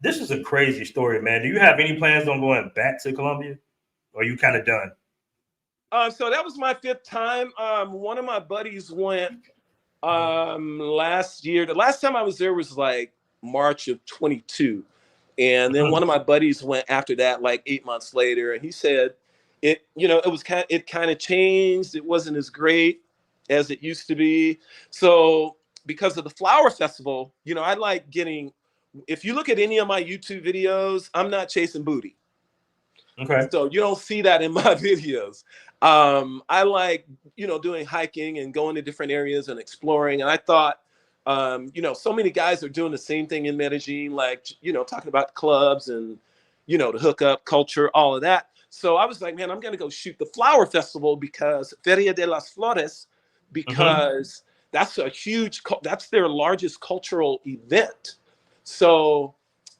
this is a crazy story, man. Do you have any plans on going back to Colombia, or are you kind of done? So that was my 5th time. One of my buddies went last year. The last time I was there was like March of 22, and then one of my buddies went after that, like 8 months later, and he said it kind of changed. It wasn't as great. as it used to be. So because of the flower festival, you know, I like getting, if you look at any of my YouTube videos, I'm not chasing booty. Okay. So you don't see that in my videos. I like, you know, doing hiking and going to different areas and exploring. And I thought, you know, so many guys are doing the same thing in Medellin, like, you know, talking about clubs and, you know, the hookup culture, all of that. So I was like, man, I'm going to go shoot the flower festival because Feria de las Flores, because that's a huge, that's their largest cultural event. So,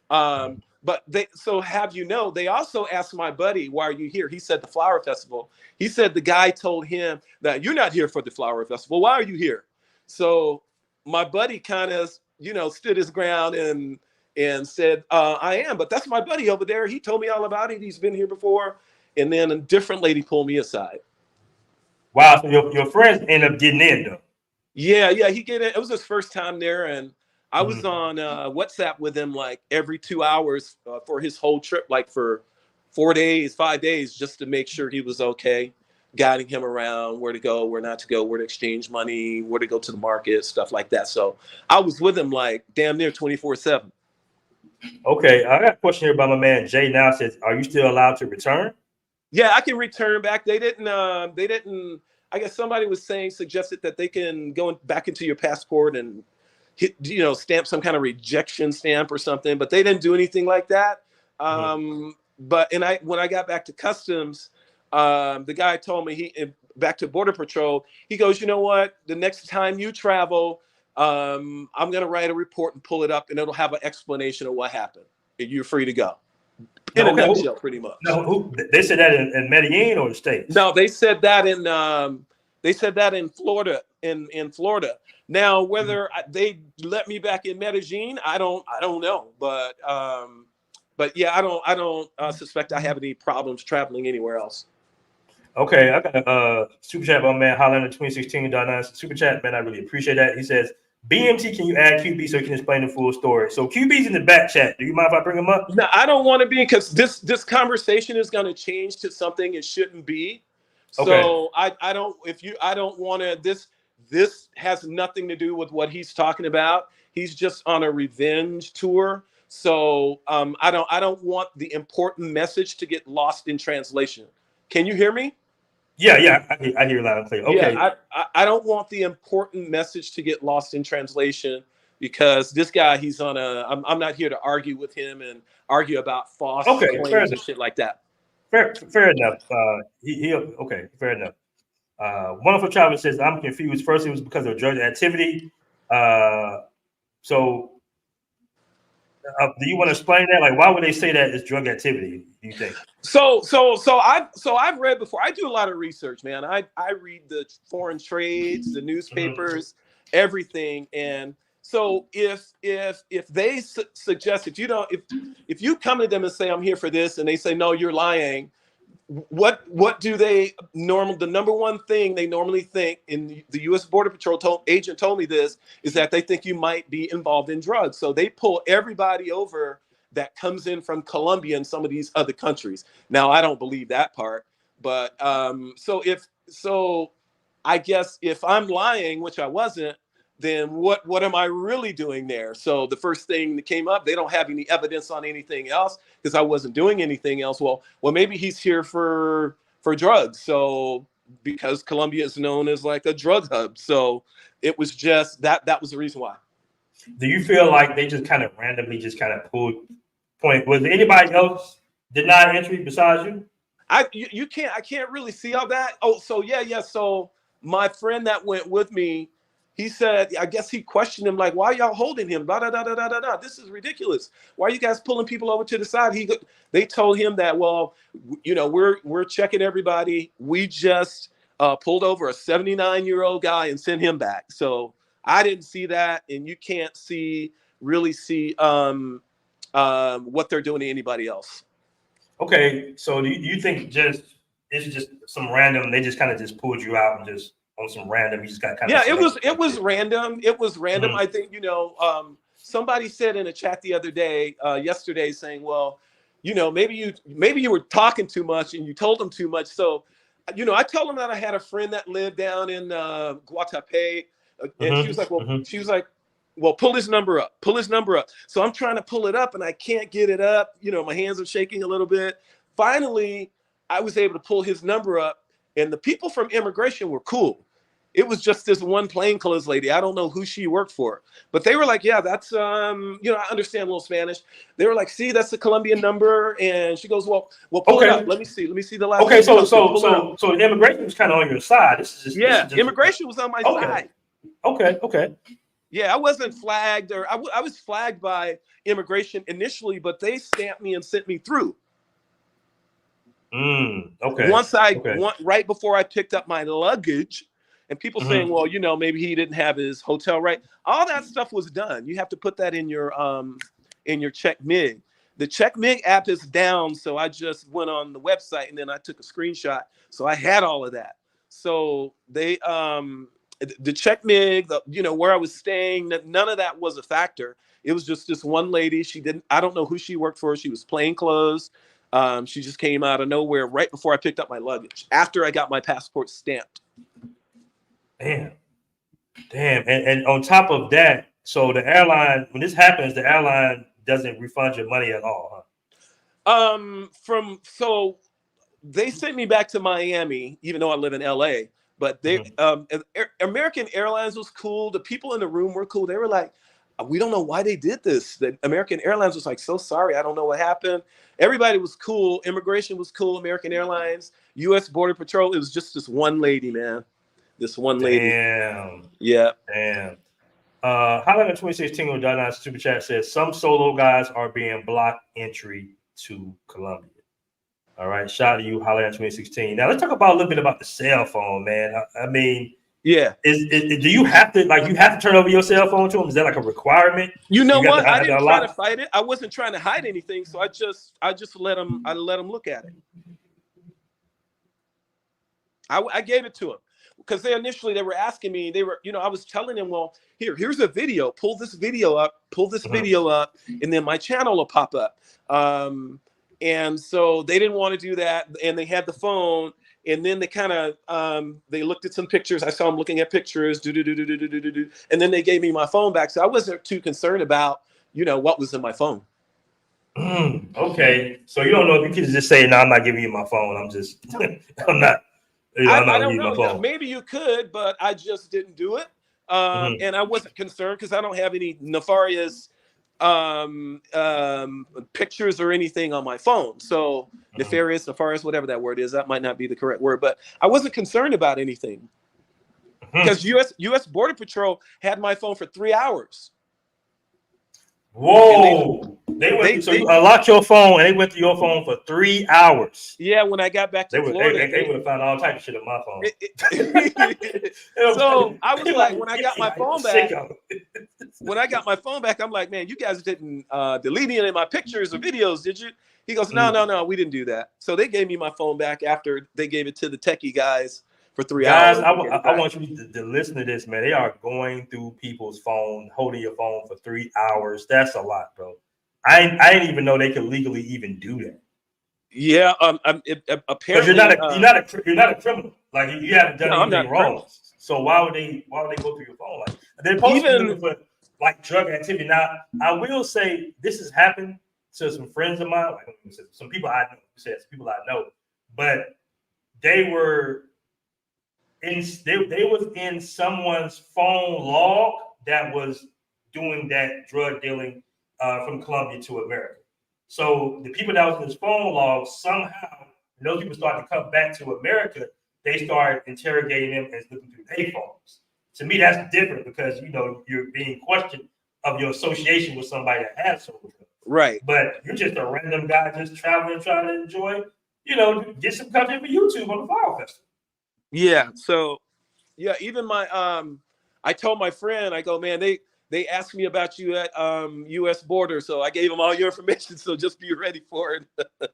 but so have you know, they also asked my buddy, why are you here? He said the flower festival. He said the guy told him that you're not here for the flower festival. Why are you here? So my buddy kind of, you know, stood his ground and said, I am, but that's my buddy over there. He told me all about it. He's been here before. And then a different lady pulled me aside. Wow. So your friends end up getting in though. Yeah, he get it. It was his first time there, and I was on WhatsApp with him like every 2 hours for his whole trip, like for 4 days, 5 days, just to make sure he was okay, guiding him around where to go, where not to go, where to exchange money, where to go to the market, stuff like that. So I was with him like damn near 24/7. Okay, I got a question here about my man Jay. Now says, are you still allowed to return? Yeah, I can return back. They didn't. I guess somebody was suggested that they can go back into your passport and hit, you know, stamp some kind of rejection stamp or something, but they didn't do anything like that. But when I got back to customs, the guy told me back to Border Patrol, he goes, you know what? The next time you travel, I'm gonna write a report and pull it up, and it'll have an explanation of what happened. And you're free to go. In a nutshell, pretty much. No, they said that in Medellin or the States? No, they said that in Florida. In Florida. Now, whether they let me back in Medellin, I don't know. But yeah, I don't suspect I have any problems traveling anywhere else. Okay, I got a super chat by man Highlander 2016.9 super chat, man. I really appreciate that. He says, BMT, can you add QB so you can explain the full story? So QB's in the back chat. Do you mind if I bring him up? No, I don't want to be, because this conversation is going to change to something it shouldn't be. So okay. I don't want to. This has nothing to do with what he's talking about. He's just on a revenge tour. So I don't want the important message to get lost in translation. Can you hear me? Yeah, I hear loud and clear. Okay. Yeah, I don't want the important message to get lost in translation, because this guy, he's on I'm not here to argue with him and argue about false claims and shit like that. Fair enough. Okay, fair enough. Wonderful Travis says, I'm confused. First, it was because of drug activity. So do you want to explain that? Like, why would they say that it's drug activity, do you think? So I've read before. I do a lot of research, man. I read the foreign trades, the newspapers, everything. And so if they suggest, if you come to them and say, I'm here for this, and they say, no, you're lying, what do they the number one thing they normally think, in the U.S. Border Patrol agent told me this, is that they think you might be involved in drugs. So they pull everybody over that comes in from Colombia and some of these other countries. Now, I don't believe that part, but so I guess if I'm lying, which I wasn't, then what am I really doing there? So the first thing that came up, they don't have any evidence on anything else because I wasn't doing anything else. Well, maybe he's here for drugs. So because Colombia is known as like a drug hub. So it was just that was the reason why. Do you feel like they just kind of randomly just kind of pulled point? Was there anybody else denied entry besides you? I can't really see all that. Oh, so yeah. So my friend that went with me, he said, I guess he questioned him, like, why are y'all holding him? Blah, blah, blah, blah, blah, blah. This is ridiculous. Why are you guys pulling people over to the side? They told him that, well, you know, we're checking everybody. We just pulled over a 79-year-old guy and sent him back. So I didn't see that, and you can't really see what they're doing to anybody else. Okay, so do you think it's just some random? They just kind of just pulled you out and just on some random. You just got kind of it was random. It was random. I think somebody said in a chat the other day, yesterday, saying, well, maybe you were talking too much and you told them too much. So you know, I told him that I had a friend that lived down in Guatapé, and she was like, well, pull his number up, pull his number up. So I'm trying to pull it up, and I can't get it up. You know, my hands are shaking a little bit. Finally, I was able to pull his number up, and the people from immigration were cool. It was just this one plainclothes lady. I don't know who she worked for, but they were like, yeah, that's, you know, I understand a little Spanish. They were like, see, that's the Colombian number. And she goes, well, pull it up. Let me see the last. Okay. So immigration was kind of on your side. Immigration was on my side. Okay. Yeah, I wasn't flagged, or I was flagged by immigration initially, but they stamped me and sent me through. Okay. Right before I picked up my luggage. And people saying, well, you know, maybe he didn't have his hotel right. All that stuff was done. You have to put that in your Check MIG. The Check MIG app is down, so I just went on the website and then I took a screenshot. So I had all of that. So they the Check MIG, you know, where I was staying, none of that was a factor. It was just this one lady. I don't know who she worked for. She was plainclothes. She just came out of nowhere right before I picked up my luggage, after I got my passport stamped. Damn. And on top of that, so the airline, when this happens, the airline doesn't refund your money at all, huh? So they sent me back to Miami, even though I live in LA. But they American Airlines was cool. The people in the room were cool. They were like, we don't know why they did this. The American Airlines was like, so sorry, I don't know what happened. Everybody was cool. Immigration was cool. American Airlines, U.S. Border Patrol. It was just this one lady, man. This one lady. Damn. Yeah. Damn. Highlight of 2016 on John Super Chat says some solo guys are being blocked entry to Colombia. All right. Shout out to you, Highlight of 2016. Now let's talk about a little bit about the cell phone, man. I mean, yeah. Do you have to turn over your cell phone to them? Is that like a requirement? You know what? I didn't try to fight it. I wasn't trying to hide anything, so I just let them look at it. I gave it to them. Because they were asking me, I was telling them, well, here's a video, pull this video up, and then my channel will pop up. And so they didn't want to do that. And they had the phone, and then they kind of, they looked at some pictures. I saw them looking at pictures, and then they gave me my phone back. So I wasn't too concerned about, what was in my phone. Okay. So you don't know if you could just say, no, I'm not giving you my phone. I'm not. I don't know. Yeah, maybe you could, but I just didn't do it. And I wasn't concerned because I don't have any nefarious pictures or anything on my phone. So nefarious, whatever that word is, that might not be the correct word, but I wasn't concerned about anything because U.S. Border Patrol had my phone for 3 hours. Whoa! You unlocked your phone and they went to your phone for 3 hours. Yeah, when I got back to Florida, they would have found all types of shit on my phone. So I was like, when I got my phone back, I'm like, man, you guys didn't delete any of my pictures or videos, did you? He goes, no, we didn't do that. So they gave me my phone back after they gave it to the techie guys for 3 hours. I want you to listen to this, man. They are going through people's phone, holding your phone for 3 hours. That's a lot, bro. I didn't even know they could legally even do that. Yeah, apparently you're not a criminal. Like you haven't done anything wrong. So why would they go through your phone? Like they're supposed to do it for like drug activity. Now I will say this has happened to some friends of mine, like some people I know, but they were they was in someone's phone log that was doing that drug dealing from Colombia to America. So the people that was in his phone log, somehow those people started to come back to America. They started interrogating them and looking through their phones. To me, that's different because you're being questioned of your association with somebody that has sold drugs. Right. But you're just a random guy just traveling, trying to enjoy, get some content for YouTube on the Fall Festival. Yeah. So, yeah, even my I told my friend, I go, man, they asked me about you at U.S. border, so I gave him all your information. So just be ready for it.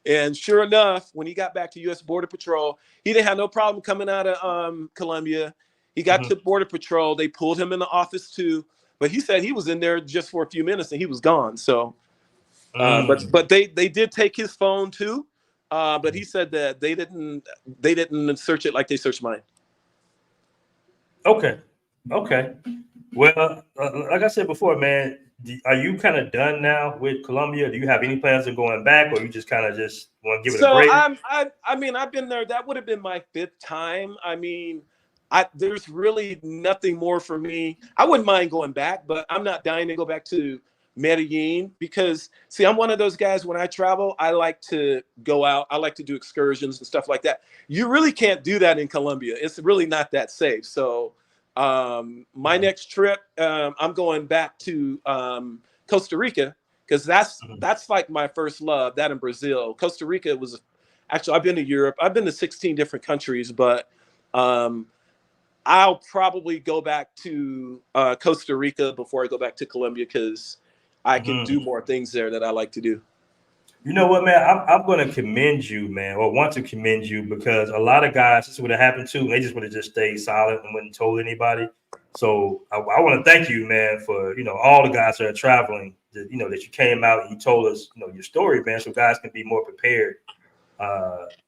And sure enough, when he got back to U.S. Border Patrol, he didn't have no problem coming out of Colombia. He got to Border Patrol. They pulled him in the office too, but he said he was in there just for a few minutes and he was gone. So, but they did take his phone too. But he said that they didn't search it like they searched mine. Okay. Well, like I said before, man, are you kind of done now with Colombia? Do you have any plans of going back, or you just kind of just want to give it a break? I mean, I've been there. That would have been my 5th time. I mean, there's really nothing more for me. I wouldn't mind going back, but I'm not dying to go back to Medellin because, see, I'm one of those guys, when I travel, I like to go out. I like to do excursions and stuff like that. You really can't do that in Colombia. It's really not that safe. So my next trip, I'm going back to Costa Rica, because that's like my first love, that in Brazil. Costa Rica was, actually, I've been to Europe. I've been to 16 different countries, but I'll probably go back to Costa Rica before I go back to Colombia, because I can do more things there that I like to do. You know what, man? I'm going to commend you, man, or want to commend you, because a lot of guys, this would have happened too. They just would have just stayed silent and wouldn't told anybody. So I want to thank you, man, for, all the guys that are traveling, that you came out and you told us, your story, man, so guys can be more prepared.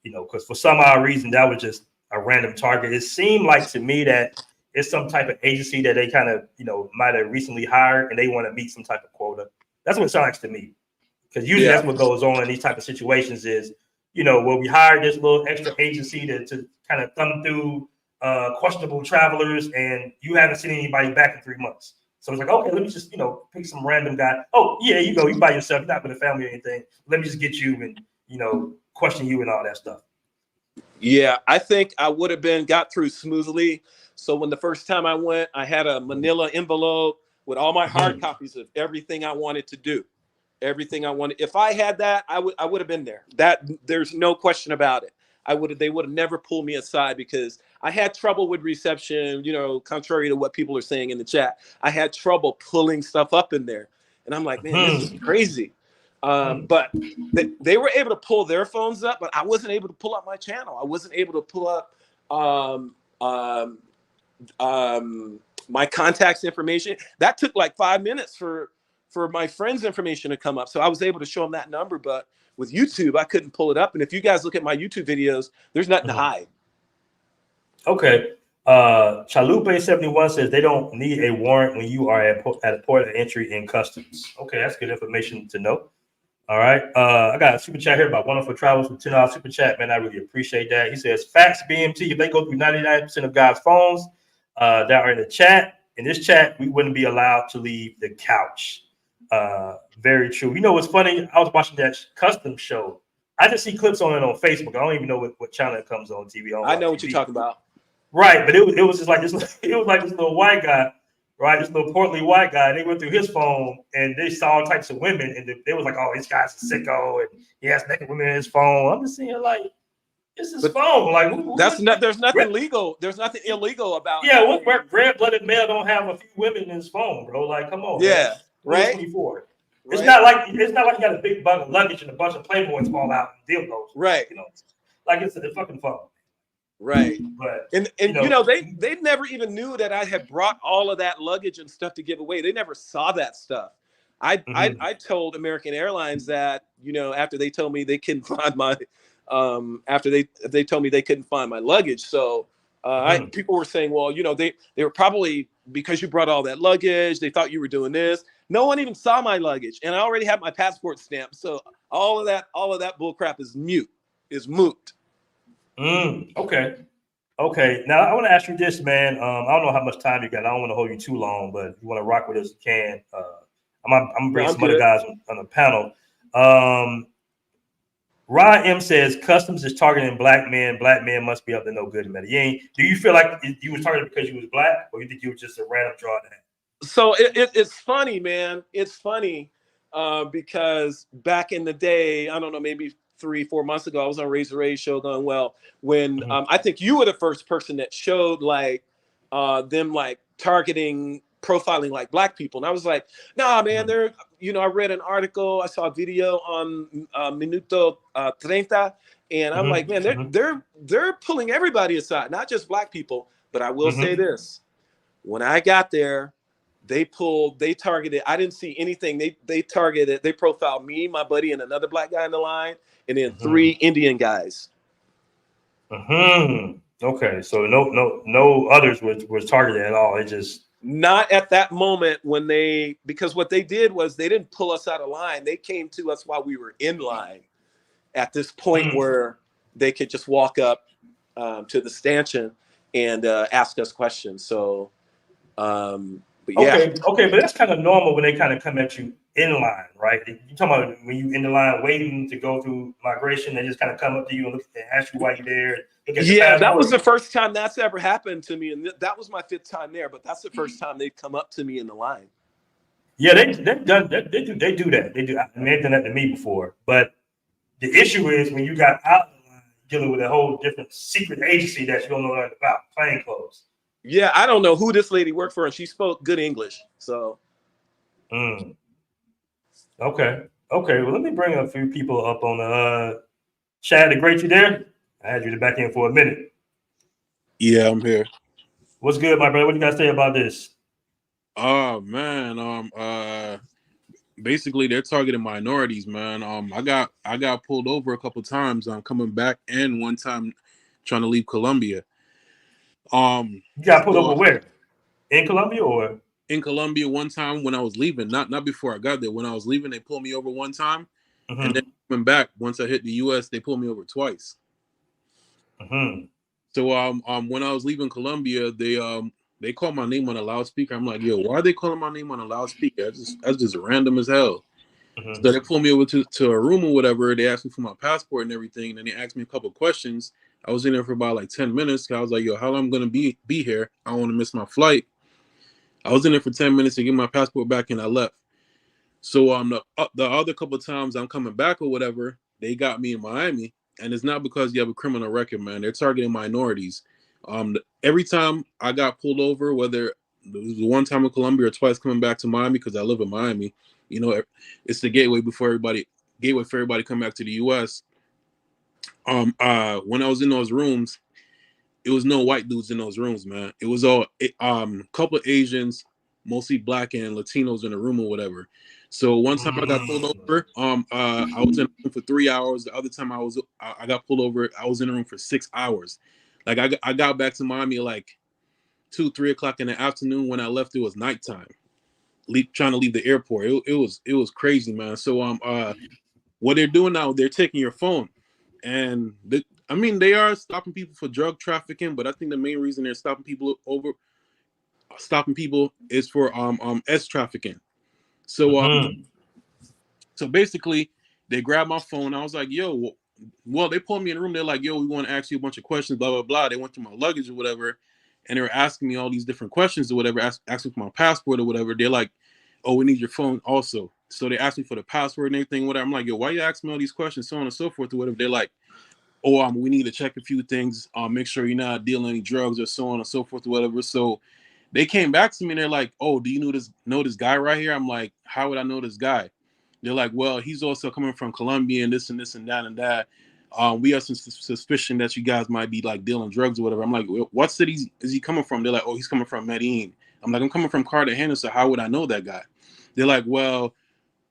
Because for some odd reason, that was just a random target. It seemed like to me that it's some type of agency that they kind of, might have recently hired, and they want to meet some type of quota. That's what it sounds like to me. Because usually that's what goes on in these type of situations is, where we hire this little extra agency to kind of thumb through questionable travelers, and you haven't seen anybody back in 3 months. So it's like, okay, let me just, pick some random guy. Oh, yeah, you by yourself, not with a family or anything. Let me just get you and, question you and all that stuff. Yeah, I think I would have got through smoothly. So when the first time I went, I had a manila envelope with all my hard copies of everything I wanted to do. Everything I wanted. If I had that, I would have been there. That there's no question about it. They would have never pulled me aside, because I had trouble with reception, contrary to what people are saying in the chat. I had trouble pulling stuff up in there. And I'm like, man, this is crazy. But they were able to pull their phones up, but I wasn't able to pull up my channel. I wasn't able to pull up my contacts information. That took like 5 minutes for my friend's information to come up. So I was able to show them that number, but with YouTube, I couldn't pull it up. And if you guys look at my YouTube videos, there's nothing to hide. Okay. Chalupe 71 says they don't need a warrant when you are at a port of entry in customs. Okay, that's good information to know. All right. I got a super chat here about Wonderful Travels with $10 super chat, man. I really appreciate that. He says, facts, BMT, if they go through 99% of God's phones that are in the chat, in this chat, we wouldn't be allowed to leave the couch. Very true. You know what's funny? I was watching that custom show. I just see clips on it on Facebook. I don't even know what channel it comes on TV. I know what you're talking about. Right, but it was just like this. It was like this little white guy, right? This little portly white guy. They went through his phone and they saw all types of women, and they was like, "Oh, this guy's a sicko," and he has naked women in his phone. I'm just seeing like, it's his phone. Like, there's nothing legal. There's nothing illegal about. Yeah, what red-blooded male don't have a few women in his phone, bro? Like, come on. Yeah, man. Right. 24. It's not like you got a big bag of luggage and a bunch of Playboys fall out and dildos. Right. Like it's a fucking phone. Right. But they never even knew that I had brought all of that luggage and stuff to give away. They never saw that stuff. I told American Airlines that, after they told me they couldn't find my they told me they couldn't find my luggage. So people were saying, well, they were probably, because you brought all that luggage, they thought you were doing this. No one even saw my luggage, and I already have my passport stamp. So all of that bullcrap is moot. Okay. Now I want to ask you this, man. I don't know how much time you got. I don't want to hold you too long, but if you want to rock with us, you can. I'm gonna bring some other guys on the panel. Rod M says customs is targeting black men. Black men must be up to no good in Medellin. Do you feel like you was targeted because you was black, or you think you were just a random drawdown? So it's funny, man. It's funny because back in the day, I don't know, maybe 3-4 months ago, I was on Razor Ray's show going well when I think you were the first person that showed like them like targeting, profiling like black people. And I was like, nah, man, they're, I read an article, I saw a video on Minuto 30, and I'm like, man, they're pulling everybody aside, not just black people. But I will say this, when I got there, they targeted. I didn't see anything. They profiled me, my buddy, and another black guy in the line, and then 3 Indian guys. Okay, so no others was targeted at all. It just not at that moment because what they did was they didn't pull us out of line. They came to us while we were in line at this point where they could just walk up to the stanchion and ask us questions. So, but yeah. Okay, but that's kind of normal when they kind of come at you in line, right? You talking about when you in the line waiting to go through migration, they just kind of come up to you and look and ask you why you're there. Yeah, that was the first time that's ever happened to me, and that was my 5th time there. But that's the first time they've come up to me in the line. Yeah, they do that. They do. I mean, they've done that to me before. But the issue is when you got out of the line, dealing with a whole different secret agency that you don't know nothing about, plain clothes. Yeah, I don't know who this lady worked for, and she spoke good English. So. Okay. Well, let me bring a few people up on the Chad the Great. You there? I had you to back in for a minute. Yeah, I'm here. What's good, my brother? What you got to say about this? Oh man, basically they're targeting minorities, man. I got pulled over a couple times. I'm coming back, and one time trying to leave Colombia. You got pulled over where? In Colombia or? In Colombia one time when I was leaving, not before I got there. When I was leaving, they pulled me over one time, and then coming back once I hit the U.S., they pulled me over twice. So when I was leaving Colombia, they called my name on a loudspeaker. I'm like, yo, why are they calling my name on a loudspeaker? That's just random as hell. So they pulled me over to a room or whatever. They asked me for my passport and everything, and then they asked me a couple questions. I was in there for about like 10 minutes. I was like, yo, how long I'm gonna be here? I don't want to miss my flight. I was in there for 10 minutes to get my passport back, and I left. So the other couple of times I'm coming back or whatever, they got me in Miami. And it's not because you have a criminal record, man. They're targeting minorities. Every time I got pulled over, whether it was one time in Colombia or twice coming back to Miami, because I live in Miami, you know, it's the gateway for everybody coming back to the U.S. When I was in those rooms, it was no white dudes in those rooms, man. It was all couple of Asians, mostly black and Latinos in the room or whatever. So one time I got pulled over. I was in the room for 3 hours. The other time I got pulled over, I was in the room for 6 hours. Like I got back to Miami at like 2-3 o'clock in the afternoon. When I left, it was nighttime. Trying to leave the airport. It was crazy, man. So what they're doing now, they're taking your phone, and they are stopping people for drug trafficking, but I think the main reason they're stopping people is for S trafficking. So so basically they grabbed my phone. I was like, yo, well, they pulled me in the room. They're like, yo, we want to ask you a bunch of questions, blah, blah, blah. They went through my luggage or whatever, and they were asking me all these different questions or whatever, asking for my passport or whatever. They're like, oh, we need your phone also. So they asked me for the password and everything, whatever. I'm like, yo, why you asking me all these questions, so on and so forth or whatever. They're like, oh, we need to check a few things, make sure you're not dealing any drugs or so on and so forth or whatever. So they came back to me and they're like, oh, do you know this guy right here? I'm like, how would I know this guy? They're like, well, he's also coming from Colombia and this and this and that and that. We have some suspicion that you guys might be like dealing drugs or whatever. I'm like, what city is he coming from? They're like, oh, he's coming from Medellin. I'm like, I'm coming from Cartagena, so how would I know that guy? They're like, well,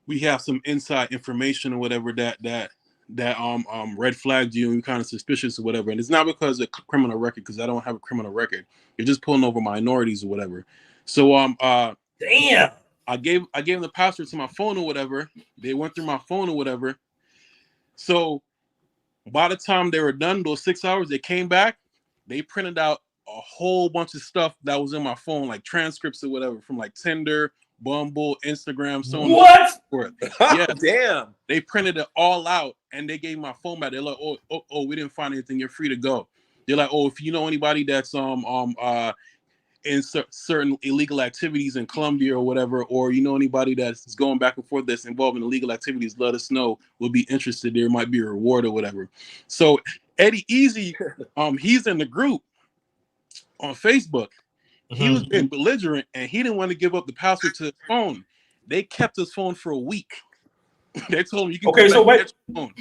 we have some inside information or whatever that red flagged you and you're kind of suspicious or whatever. And it's not because of criminal record, because I don't have a criminal record. You're just pulling over minorities or whatever. So damn. I gave them the password to my phone or whatever. They went through my phone or whatever. So by the time they were done, those 6 hours, they came back, they printed out a whole bunch of stuff that was in my phone, like transcripts or whatever, from like Tinder, Bumble, Instagram, so on. What? And so forth. Yeah, Damn. They printed it all out and they gave my phone back. They're like, oh, we didn't find anything. You're free to go. They're like, oh, if you know anybody that's in certain illegal activities in Colombia or whatever, or you know anybody that's going back and forth that's involved in illegal activities, let us know. We'll be interested. There might be a reward or whatever. So Eddie Easy, he's in the group on Facebook. He was being belligerent and he didn't want to give up the password to his phone. They kept his phone for a week. They told him you can get your phone.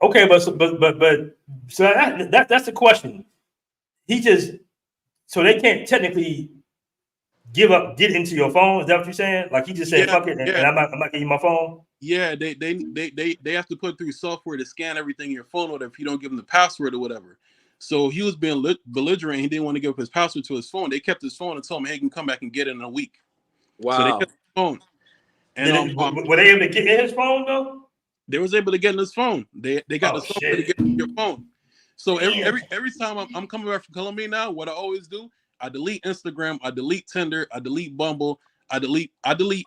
Okay, but so that's the question. So they can't technically get into your phone? Is that what you're saying? Like he just said, "Fuck it," and I'm not giving you my phone. Yeah, they have to put through software to scan everything in your phone, or if you don't give them the password or whatever. So he was being belligerent. He didn't want to give up his password to his phone. They kept his phone and told him, "Hey, you can come back and get it in a week." Wow. So they kept his phone. And were they able to get in his phone though? They was able to get in his phone. They got the software to get in your phone. So every time I'm coming back from Colombia now, what I always do, I delete Instagram, I delete Tinder, I delete Bumble, I delete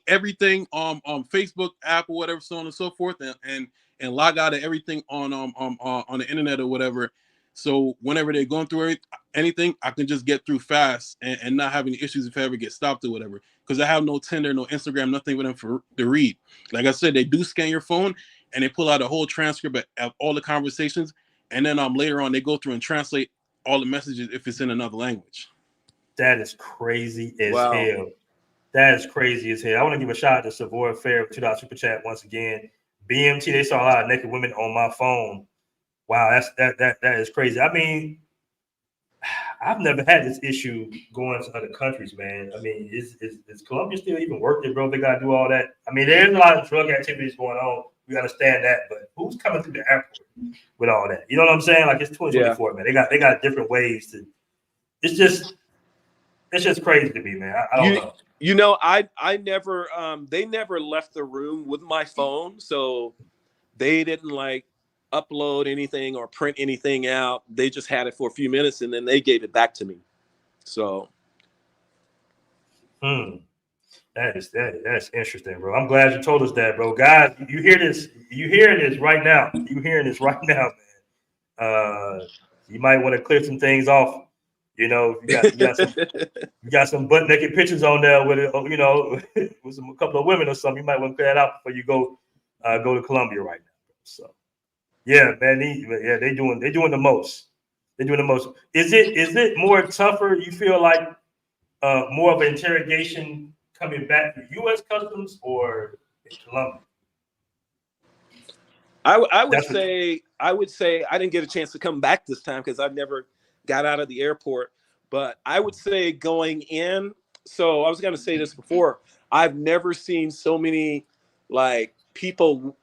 everything on Facebook app or whatever, so on and so forth, and log out of everything on the internet or whatever. So whenever they're going through anything, I can just get through fast and not have any issues if I ever get stopped or whatever. Because I have no Tinder, no Instagram, nothing for them to read. Like I said, they do scan your phone and they pull out a whole transcript of all the conversations, and then later on they go through and translate all the messages if it's in another language. That is crazy as hell. That is crazy as hell. I want to give a shout out to Savoy Fair with $2 super chat once again. BMT, they saw a lot of naked women on my phone. Wow, that is crazy. I mean, I've never had this issue going to other countries, man. I mean, is Colombia still even worth it, bro? They gotta do all that. I mean, there's a lot of drug activities going on. We understand that, but who's coming through the airport with all that? You know what I'm saying? Like, it's 2024, man. They got different ways to. It's just crazy to me, man. I don't know. You know, I never they never left the room with my phone, so they didn't like upload anything or print anything out. They just had it for a few minutes and then they gave it back to me. So that's interesting, bro. I'm glad you told us that, bro. Guys, you hear this? You hearing this right now? You hearing this right now, man? You might want to clear some things off. You know, you got some butt naked pictures on there with it, you know, with a couple of women or something. You might want to clear that out before you go to Colombia right now. So, yeah, man, they doing the most. They're doing the most. Is it more tougher? You feel like more of an interrogation coming back to U.S. Customs or in Colombia? I would say I didn't get a chance to come back this time because I've never got out of the airport, but I would say going in. So I was going to say this before. I've never seen so many like people,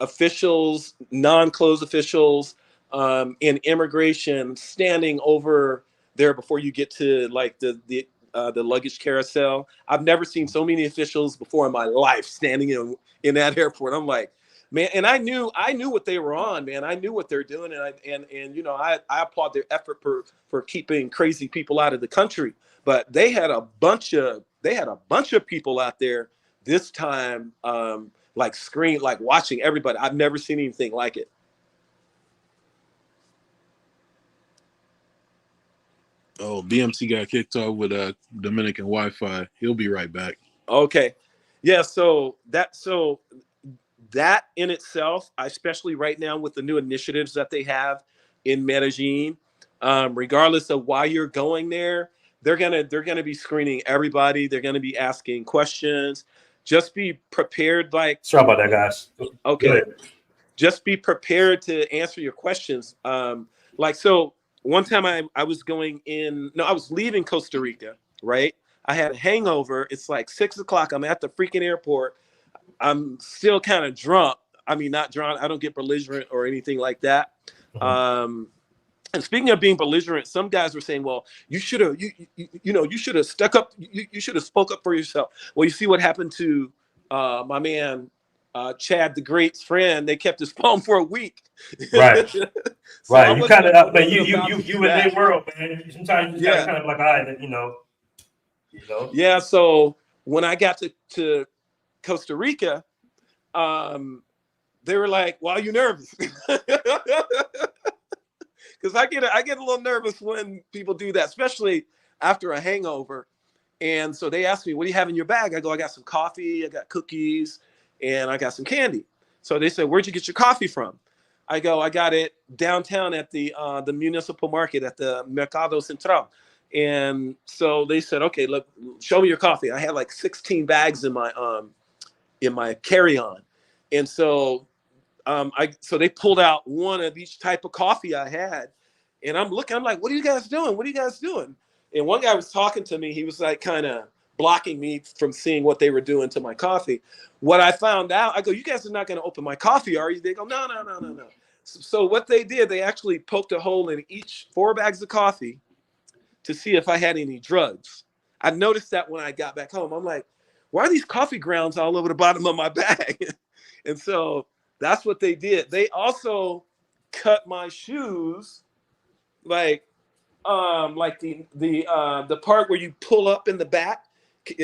officials, non-closed officials in immigration standing over there before you get to like the luggage carousel. I've never seen so many officials before in my life standing in that airport. I'm like, man, and I knew what they were on, man. I knew what they're doing, and you know, I applaud their effort for keeping crazy people out of the country. But they had a bunch of people out there this time, like watching everybody. I've never seen anything like it. Oh, BMC got kicked off with Dominican Wi-Fi. He'll be right back. Okay, yeah. So that in itself, especially right now with the new initiatives that they have in Medellin, regardless of why you're going there, they're gonna be screening everybody. They're gonna be asking questions. Just be prepared. Like, sorry about that, guys. Okay, just be prepared to answer your questions. Like, so one time I was leaving Costa Rica. Right, I had a hangover. It's like 6 o'clock. I'm at the freaking airport. I'm still kind of drunk. I mean, not drunk. I don't get belligerent or anything like that. Mm-hmm. And speaking of being belligerent, some guys were saying, "Well, you should have, you should have stuck up. You should have spoke up for yourself." Well, you see what happened to my man Chad the Great's friend. They kept his phone for a week. Right, so right. You kind of, man. You in their world, man. Sometimes you kind of like, all right, you know. Yeah. So when I got to Costa Rica, they were like, "Why are you nervous?" Because I get a little nervous when people do that, especially after a hangover. And so they asked me, "What do you have in your bag?" I go, "I got some coffee, I got cookies, and I got some candy." So they said, "Where'd you get your coffee from?" I go, "I got it downtown at the municipal market at the Mercado Central." And so they said, "Okay, look, show me your coffee." I had like 16 bags in my carry-on. And so so they pulled out one of each type of coffee I had. And I'm like, "What are you guys doing? What are you guys doing?" And one guy was talking to me. He was like kind of blocking me from seeing what they were doing to my coffee. What I found out, I go, you guys are not going to open my coffee, are you? They go, no, no, no, no, no. So what they did, they actually poked a hole in each 4 bags of coffee to see if I had any drugs. I noticed that when I got back home. I'm like, why are these coffee grounds all over the bottom of my bag? And so that's what they did. They also cut my shoes, like the part where you pull up in the back,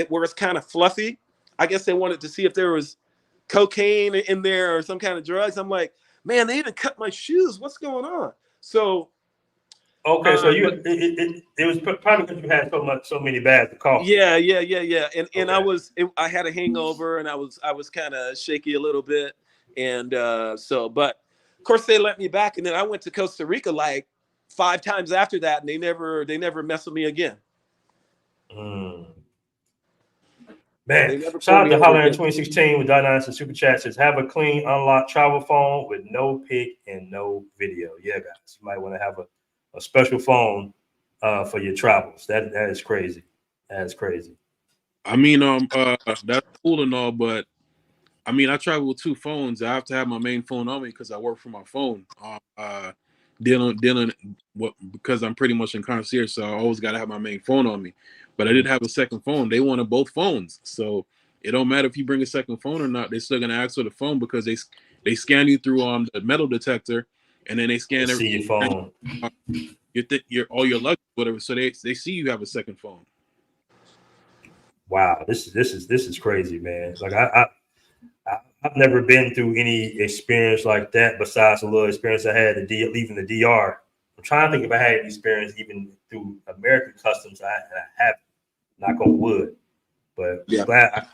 where it's kind of fluffy. I guess they wanted to see if there was cocaine in there or some kind of drugs. I'm like, man, they even cut my shoes. What's going on? So, okay, so it was probably because you had so many bags of coffee. Yeah. And Okay. I had a hangover, and I was kind of shaky a little bit, and but of course they let me back, and then I went to Costa Rica like 5 times after that, and they never messed with me again. Man, shout out to Holler in 2016 with Dionysus and Super Chat says, have a clean, unlocked travel phone with no pic and no video. Yeah, guys, you might want to have a special phone for your travels. That is crazy. That is crazy. I mean, that's cool and all, but I mean, I travel with 2 phones. I have to have my main phone on me because I work from my phone. Dealing because I'm pretty much in concierge, so I always got to have my main phone on me. But I did have a second phone. They wanted both phones, so it don't matter if you bring a second phone or not. They're still gonna ask for the phone because they scan you through the metal detector, and then they scan see your phone, all your luggage, whatever. So they see you have a second phone. Wow, this is crazy, man. Like I've never been through any experience like that besides a little experience I had leaving the DR. I'm trying to think if I had any experience even through American customs. I haven't. Knock on wood. But yeah,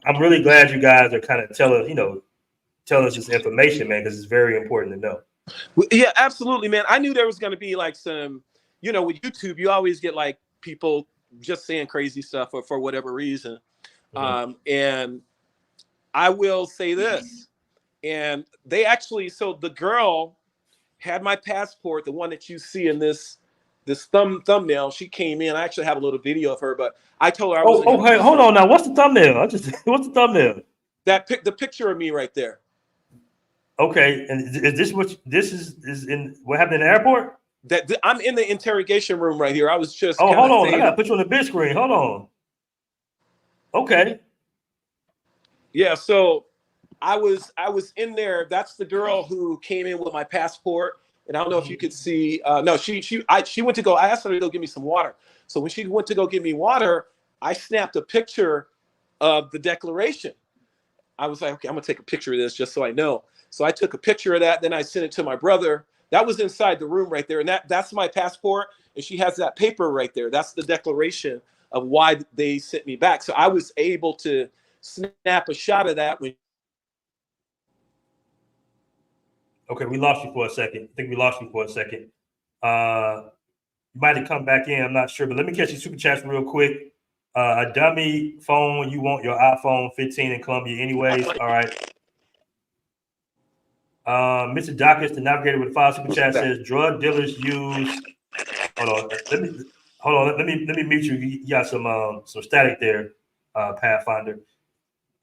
I'm really glad you guys are kind of telling us this information, man, because it's very important to know. Yeah, absolutely, man. I knew there was going to be like some, with YouTube, you always get like people just saying crazy stuff for whatever reason. Mm-hmm. And I will say this, and they actually, so the girl had my passport, the one that you see in this thumbnail. She came in. I actually have a little video of her, but I told her I was. Hey, hold on now. What's the thumbnail? What's the thumbnail? The picture of me right there. Okay, and is this what this is in what happened in the airport? I'm in the interrogation room right here. I was just. Oh, hold on. I gotta put you on the big screen. Hold on. Okay. Yeah, so I was in there. That's the girl who came in with my passport. And I don't know if you could see. No, she went to go. I asked her to go get me some water. So when she went to go get me water, I snapped a picture of the declaration. I was like, okay, I'm gonna take a picture of this just so I know. So I took a picture of that. Then I sent it to my brother. That was inside the room right there, and that's my passport. And she has that paper right there. That's the declaration of why they sent me back. So I was able to snap a shot of that when. Okay, we lost you for a second. I think we lost you for a second. You might have come back in. I'm not sure, but let me catch your super chats real quick. A dummy phone. You want your iPhone 15 in Colombia, anyways. All right. Mr. Dawkins, the navigator with the 5 super chat says drug dealers use. Hold on. Let me mute you. You got some static there, Pathfinder.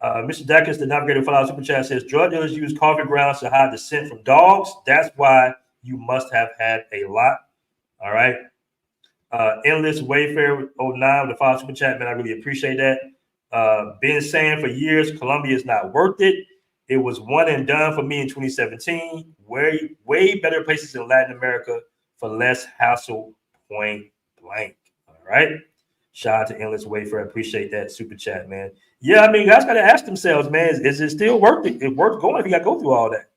Mr. Dawkins, the navigator with 5 super chat says drug dealers use coffee grounds to hide the scent from dogs. That's why you must have had a lot. All right. Endless Wayfair 09 with the 5 super chat, man. I really appreciate that. Been saying for years, Colombia is not worth it. It was one and done for me in 2017. Way better places in Latin America for less hassle, point blank. All right. Shout out to Endless Wayfair. I appreciate that super chat, man. Yeah, I mean, guys got to ask themselves, man, is it still worth it? It's worth going if you got to go through all that.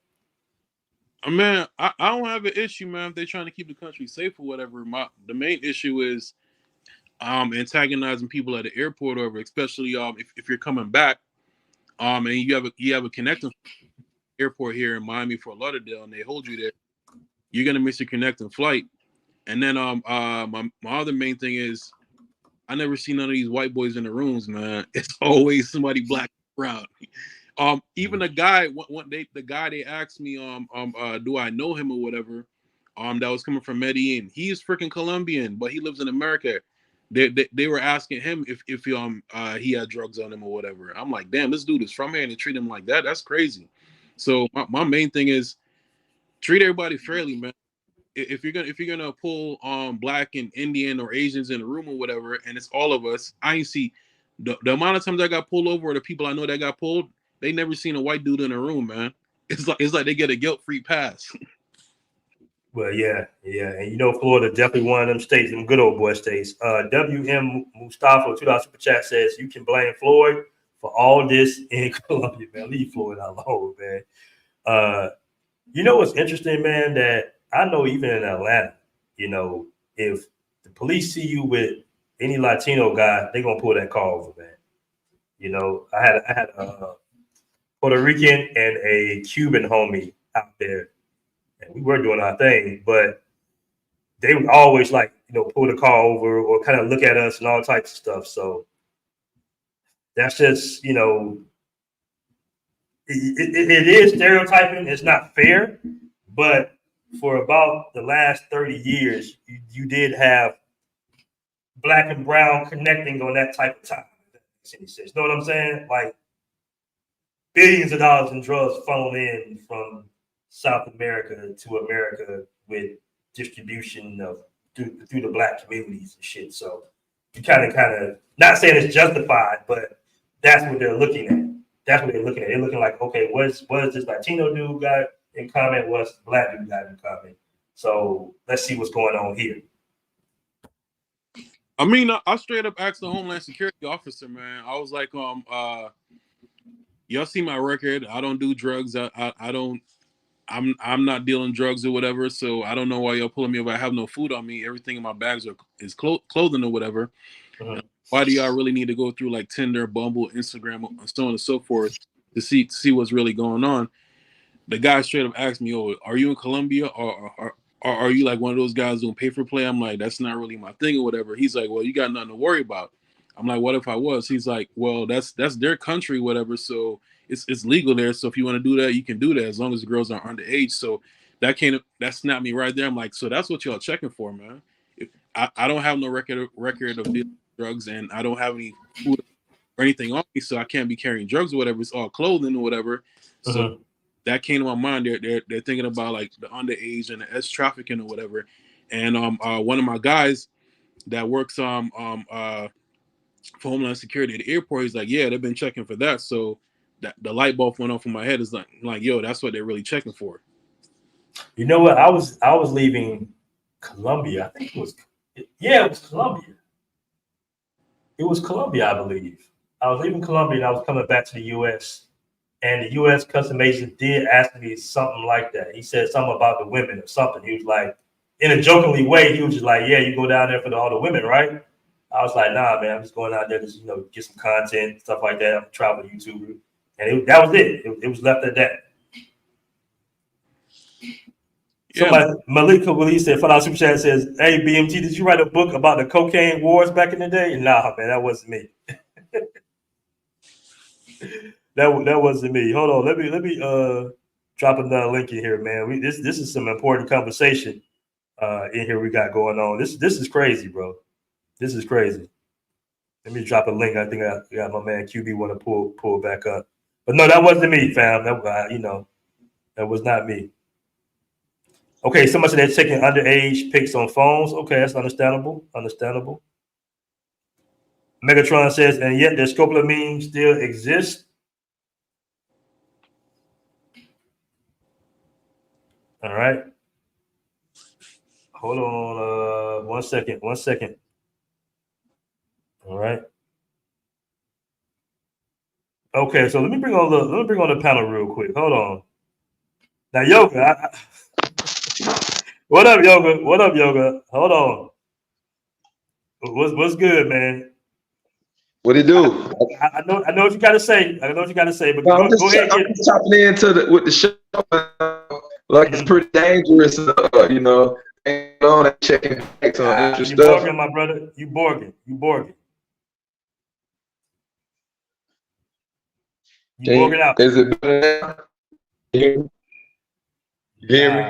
Man, I don't have an issue, man, if they're trying to keep the country safe or whatever. The main issue is antagonizing people at the airport over, especially if you're coming back. And you have a connecting airport here in Miami, Fort Lauderdale, and they hold you there, you're gonna miss your connecting flight. And then my other main thing is I never see none of these white boys in the rooms, man. It's always somebody black around. Even the guy they asked me do I know him or whatever, that was coming from Medellin. He's freaking Colombian, but he lives in America. they were asking him if he had drugs on him or whatever. I'm like, damn, this dude is from here and they treat him like that. That's crazy. So my main thing is treat everybody fairly, man. If you're gonna pull black and Indian or Asians in a room or whatever, and it's all of us, I ain't see the amount of times I got pulled over, or the people I know that got pulled, they never seen a white dude in a room, man. It's like they get a guilt-free pass. Well, yeah, and you know, Florida definitely one of them states, them good old boy states. WM Mustafa $2 super chat says you can blame Floyd for all this in Colombia, man. Leave Floyd alone, man. You know what's interesting, man? That I know even in Atlanta, you know, if the police see you with any Latino guy, they're gonna pull that car over, man. You know, I had a Puerto Rican and a Cuban homie out there. And we were doing our thing, but they would always like, you know, pull the car over or kind of look at us and all types of stuff. So that's just, you know, it is stereotyping. It's not fair, but for about the last 30 years, you did have black and brown connecting on that type of time. If that makes any sense. You know what I'm saying? Like billions of dollars in drugs funneled in from South America to America with distribution of through the black communities and shit. So you kind of not saying it's justified, but that's what they're looking at. That's what they're looking at. They're looking like, okay, what is this Latino dude got in common? What's the black dude got in common? So let's see what's going on here. I mean, I straight up asked the Homeland Security officer, man. I was like, y'all see my record? I don't do drugs. I don't. I'm not dealing drugs or whatever, so I don't know why y'all pulling me over. I have no food on me. Everything in my bags is clothing or whatever. Uh-huh. Why do y'all really need to go through like Tinder, Bumble, Instagram, and so on and so forth to see what's really going on? The guy straight up asked me, "Oh, are you in Colombia or are you like one of those guys doing pay for play?" I'm like, "That's not really my thing or whatever." He's like, "Well, you got nothing to worry about." I'm like, "What if I was?" He's like, "Well, that's their country, whatever. So it's legal there. So if you want to do that, you can do that as long as the girls are underage." So that snapped me right there. I'm like, so that's what y'all checking for, man. If I don't have no record of dealing drugs, and I don't have any food or anything on me, so I can't be carrying drugs or whatever. It's all clothing or whatever. So that came to my mind. They're thinking about like the underage and the S trafficking or whatever. And one of my guys that works for Homeland Security at the airport, he's like, yeah, they've been checking for that. So that the light bulb went off in my head. Is like, yo, that's what they're really checking for. You know what? I was leaving Colombia. I think it was Colombia. It was Colombia, I believe. I was leaving Colombia and I was coming back to the U.S. And the U.S. Customs agent did ask me something like that. He said something about the women or something. He was like, in a jokingly way, he was just like, yeah, you go down there for all the women, right? I was like, nah, man, I'm just going out there to, you know, get some content, stuff like that. I'm a travel YouTuber. And that was it. It was left at that. Yeah. Somebody, Malika Willie said, $5 super chat says, hey, BMT, did you write a book about the cocaine wars back in the day? Nah, man, that wasn't me. That wasn't me. Hold on, let me drop another link in here, man. This is some important conversation in here we got going on. This is crazy, bro. This is crazy. Let me drop a link. I think I got my man QB want to pull back up. But no, that wasn't me, fam. That was not me. Okay, so much of that taking underage pics on phones. Okay, that's understandable. Understandable. Megatron says, and yet the scopolamine still exists. All right. Hold on 1 second. 1 second. All right. Okay, so let me bring on the panel real quick. Hold on. Now, Yoga, what up, Yoga? What up, Yoga? Hold on. What's good, man? What do you do? I know what you got to say. I know what you got to say, but no, go ahead. I'm just chopping into with the show. Like it's pretty dangerous, you know. Ain't on checking facts on interest You stuff. Borging, my brother. You Borging. You Borging out. Is it better now? You hear me?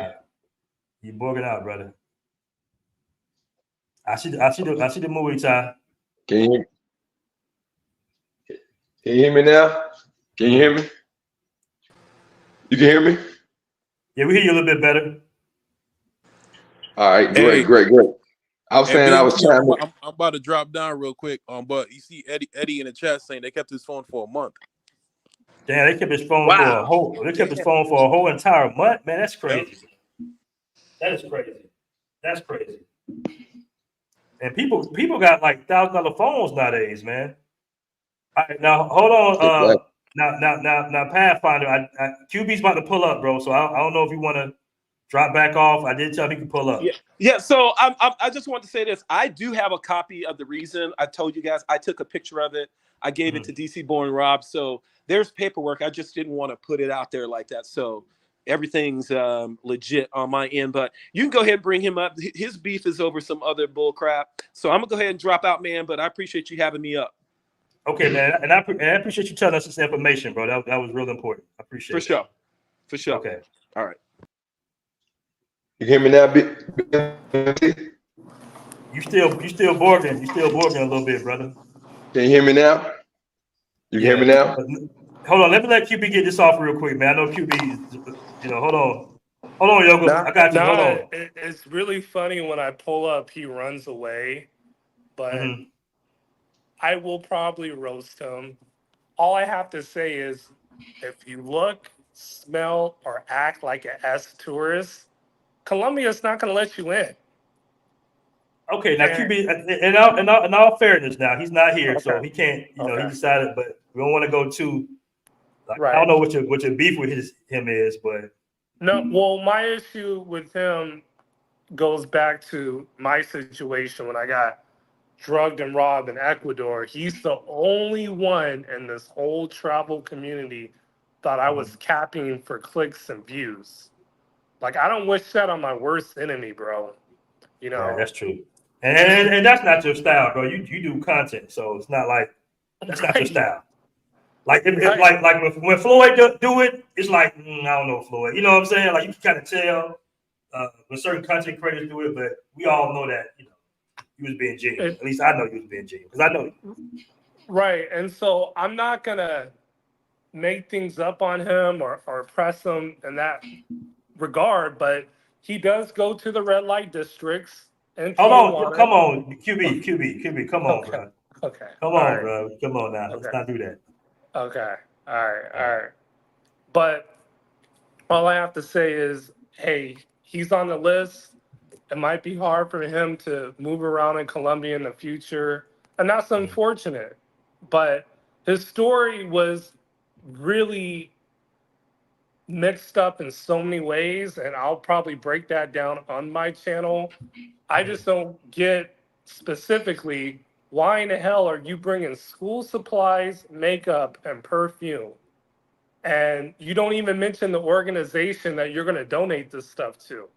You Borging out, brother. I see the movie time. Can you hear me now? Can you hear me? You can hear me? Yeah, we hear you a little bit better. All right, Hey, great. I was saying I was BMT, trying to. I'm about to drop down real quick. But you see Eddie in the chat saying they kept his phone for a month. Damn, they kept his phone for a Wow. whole. They kept his phone for a whole entire month. Man, that's Yep. crazy. That is crazy. That's crazy. And people got like $1,000 phones nowadays, man. All right, now hold on. Now, Pathfinder, QB's about to pull up, bro. So I don't know if you want to drop back off. I did tell him he can pull up. Yeah. So I just want to say this. I do have a copy of the reason. I told you guys. I took a picture of it. I gave it to DC Born Rob. So there's paperwork. I just didn't want to put it out there like that. So everything's legit on my end. But you can go ahead and bring him up. His beef is over some other bull crap. So I'm gonna go ahead and drop out, man. But I appreciate you having me up. Okay, man, and I appreciate you telling us this information, bro. That was real important. I appreciate it. For sure. Okay. All right. You hear me now, BMT? You still borging. You still borging a little bit, brother. Can you hear me now? You hear me now? Hold on. Let me let QB get this off real quick, man. I know QB is, hold on, Yogo. I got you. Hold on. It's really funny when I pull up, he runs away, but I will probably roast him. All I have to say is, if you look, smell, or act like an S tourist, Colombia's not going to let you in. Okay, now QB, in all fairness, now he's not here, so he can't. He decided, but we don't want to go too. I don't know what your beef with him is, but no. Well, my issue with him goes back to my situation when I got drugged and robbed in Ecuador. He's the only one in this whole travel community thought I was capping for clicks and views. Like, I don't wish that on my worst enemy, bro. Right, that's true. And that's not your style, bro. You do content, so it's not like that's not your style. Like like when Floyd do it, it's like I don't know Floyd. You know what I'm saying? Like you can kind of tell when certain content creators do it, but we all know that he was being genuine. At least I know he was being genuine because I know you. Right, and so I'm not gonna make things up on him or press him in that regard, but he does go to the red light districts. Hold on, come on, QB, come on, bro. Okay. Come on, bro. Come on now. Let's not do that. Okay. All right. But all I have to say is, hey, he's on the list. It might be hard for him to move around in Colombia in the future, and that's unfortunate. But his story was really mixed up in so many ways, and I'll probably break that down on my channel. I just don't get specifically why in the hell are you bringing school supplies, makeup, and perfume? And you don't even mention the organization that you're going to donate this stuff to.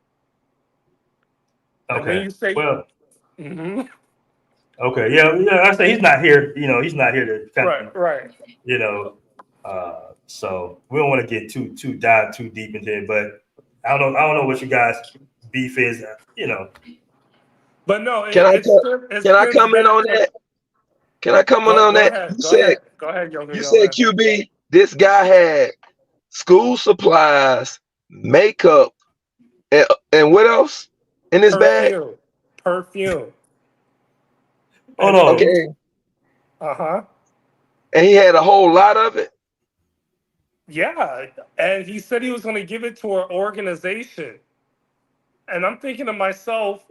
Okay. And then you say, Okay. Yeah. I say he's not here. He's not here to kind of, right. So we don't want to get too dive too deep into it. But I don't know what you guys beef is. But no, can I comment on that? Can I comment on that? Go ahead, Yogi. You said QB. This guy had school supplies, makeup, and what else in his bag? Perfume. Hold on. Okay. And he had a whole lot of it. Yeah, and he said he was going to give it to an organization. And I'm thinking to myself,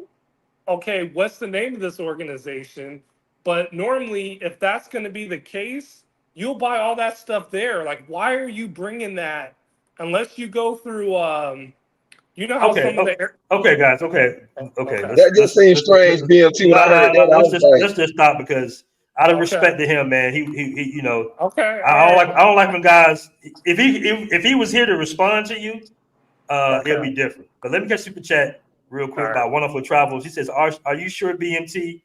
okay, what's the name of this organization? But normally, if that's going to be the case, you'll buy all that stuff there. Like, why are you bringing that unless you go through, some of the... Okay, guys. Okay. That just seems strange, BMT. Let's just stop because out of respect to him, man, he Okay. I don't like when guys, if he was here to respond to you, it'll be different. But let me get super chat real quick about Wonderful Travels. He says, are you sure BMT?